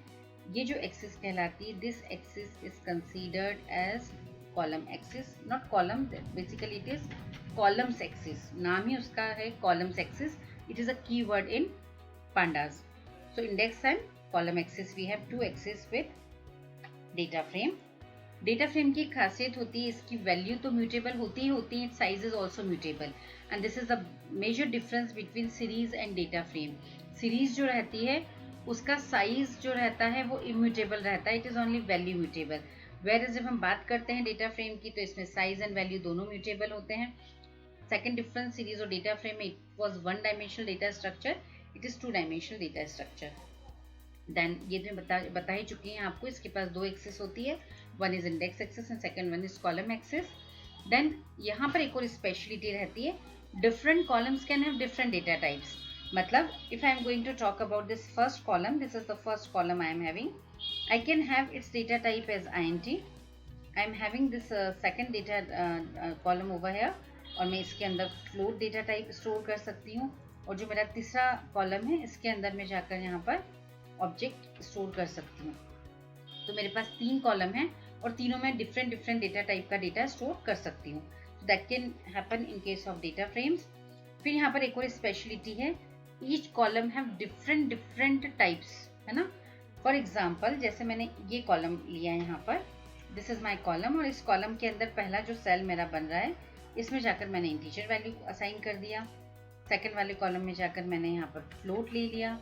ये जो एक्सिस कहलाती है, this axis is considered as column axis, not column, basically it is columns axis, नाम ही उसका है columns axis. It is a keyword in pandas. So index and column axis, we have two axes with data frame. Data frame की खासियत होती है इसकी value तो म्यूटेबल होती ही होती है, size is also mutable and this is the major difference between series and data frame. Series जो रहती है उसका साइज जो रहता है वो इम्यूटेबल रहता है, it is only value mutable. Where जब हम बात करते हैं डेटा फ्रेम की तो इसमें साइज एंड वैल्यू दोनों म्यूटेबल होते हैं। सेकेंड डिफरेंस, सीरीज और डेटा फ्रेम में it was one dimensional data structure, it is two dimensional data structure. Then ये तो बता ही चुकी हैं आपको, इसके पास दो एक्सिस होती है, one is index axis and second one is column axis. Then यहाँ पर एक और स्पेशलिटी रहती है, different columns can have different data types. मतलब if I am going to talk about this first column, this is the first column I am having, I can have its data type as int. I am having this second data column over here और मैं इसके अंदर float data type store कर सकती हूँ और जो मेरा तीसरा कॉलम है इसके अंदर मैं जाकर यहाँ पर ऑब्जेक्ट स्टोर कर सकती हूँ। तो मेरे पास तीन कॉलम हैं और तीनों में डिफरेंट डेटा टाइप का डेटा स्टोर कर सकती हूँ। That can happen in case of data frames. फिर यहाँ पर एक और स्पेशलिटी है, each column have different types, है ना। फॉर एग्जाम्पल जैसे मैंने ये कॉलम लिया है यहाँ पर, दिस इज माई कॉलम और इस कॉलम के अंदर पहला जो सेल मेरा बन रहा है इसमें जाकर मैंने इंटीजर वैल्यू असाइन कर दिया। सेकंड वाले कॉलम में जाकर मैंने यहाँ पर फ्लोट ले लिया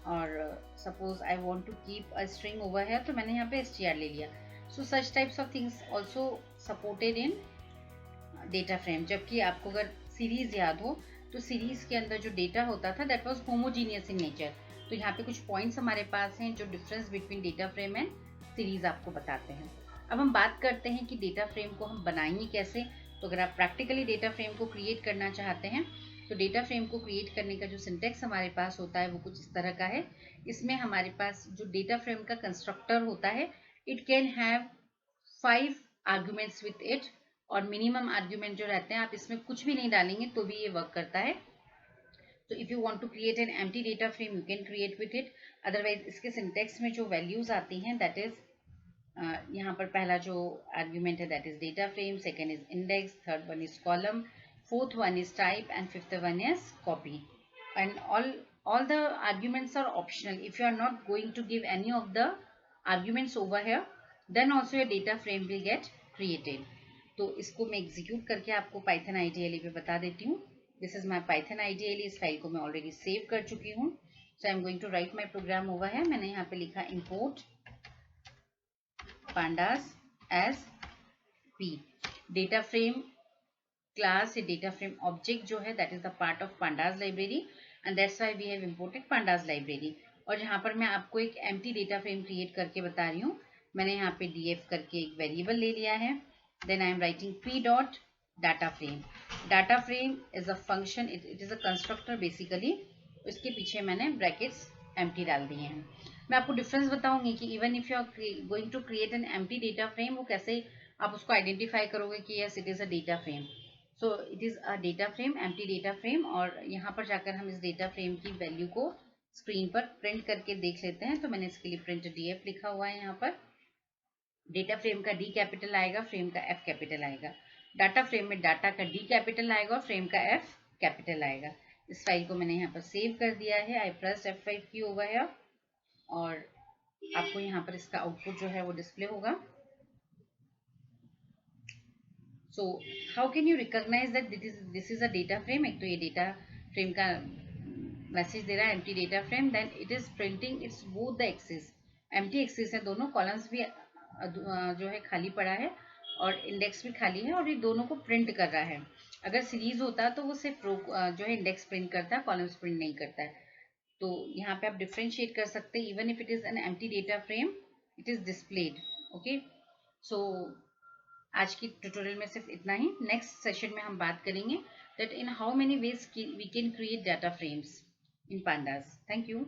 और suppose I want to keep a string over है तो मैंने यहाँ पे str ले लिया। So such types of things also supported in data frame. जबकि आपको अगर सीरीज याद हो तो सीरीज के अंदर जो डेटा होता था that was homogeneous in nature. तो यहाँ पे कुछ पॉइंट्स हमारे पास हैं जो difference between data frame and series आपको बताते हैं। अब हम बात करते हैं कि डेटा फ्रेम को हम बनाएंगे कैसे। तो अगर आप प्रैक्टिकली डेटा फ्रेम को क्रिएट करना चाहते हैं तो डेटा फ्रेम को क्रिएट करने का जो सिंटेक्स हमारे पास होता है वो कुछ इस तरह का है। इसमें हमारे पास जो डेटा फ्रेम का कंस्ट्रक्टर होता है, it can have 5 arguments with it और मिनिमम आर्ग्यूमेंट जो रहते हैं आप इसमें कुछ भी नहीं डालेंगे तो भी ये वर्क करता है। तो if you want to create an empty data frame you can create with it. Otherwise इसके सिंटेक्स में जो वैल्यूज आती हैं दैट इज यहाँ पर पहला जो आर्ग्यूमेंट है that is data frame, second is index, third one is column, fourth one is type, and fifth one is copy. And all the arguments are optional. If you are not going to give any of the arguments over here, then also your data frame will get created. तो इसको मैं execute करके आपको Python IDLE पे बता देती हूँ. This is my Python IDLE. इस फाइल को मैं ऑलरेडी सेव कर चुकी हूँ. So I am going to write my program over here. मैंने यहाँ पे लिखा import pandas as p. Data frame class, a data frame object जो है that is the part of pandas library and that's why we have imported pandas library. और यहाँ पर मैं आपको एक empty data frame create करके बता रही हूँ. मैंने यहाँ पे df करके एक वेरिएबल ले लिया है. Then I am writing p dot data frame. Data frame is a function, it is a constructor basically. उसके पीछे मैंने brackets empty डाल दिए हैं. मैं आपको डिफरेंस बताऊंगी कि even if you are going to create an empty data frame, वो कैसे आप उसको आइडेंटिफाई करोगे कि yes it is a data frame. So it is a data frame, empty data frame. और यहाँ पर जाकर हम इस डेटा फ्रेम की वैल्यू को स्क्रीन पर प्रिंट करके देख लेते हैं. तो मैंने इसके लिए प्रिंट डीएफ लिखा हुआ है. यहाँ पर डेटा फ्रेम का डी कैपिटल आएगा, फ्रेम का एफ कैपिटल आएगा. डाटा फ्रेम में डाटा का डी कैपिटल आएगा और फ्रेम का एफ कैपिटल आएगा. इस फाइल को मैंने यहाँ पर सेव कर दिया है. आई प्रेस F5 की ओवर है और आपको यहाँ पर इसका आउटपुट जो है वो डिस्प्ले होगा. So how can you recognize that this is a data frame. एक तो ये डेटा फ्रेम का मैसेज दे रहा है empty data frame. Then it is printing its both the axis, empty axis है दोनों, कॉलम्स भी जो है खाली पड़ा है और इंडेक्स भी खाली है और ये दोनों को प्रिंट कर रहा है. अगर सीरीज होता तो वो सिर्फ जो है इंडेक्स प्रिंट करता है, कॉलम्स प्रिंट नहीं करता है. तो यहाँ पे आप डिफ्रेंशिएट कर सकते हैं. Even if it is an empty data frame it is displayed. Okay, so आज की ट्यूटोरियल में सिर्फ इतना ही. नेक्स्ट सेशन में हम बात करेंगे that in how many ways we can create data frames in pandas. Thank you.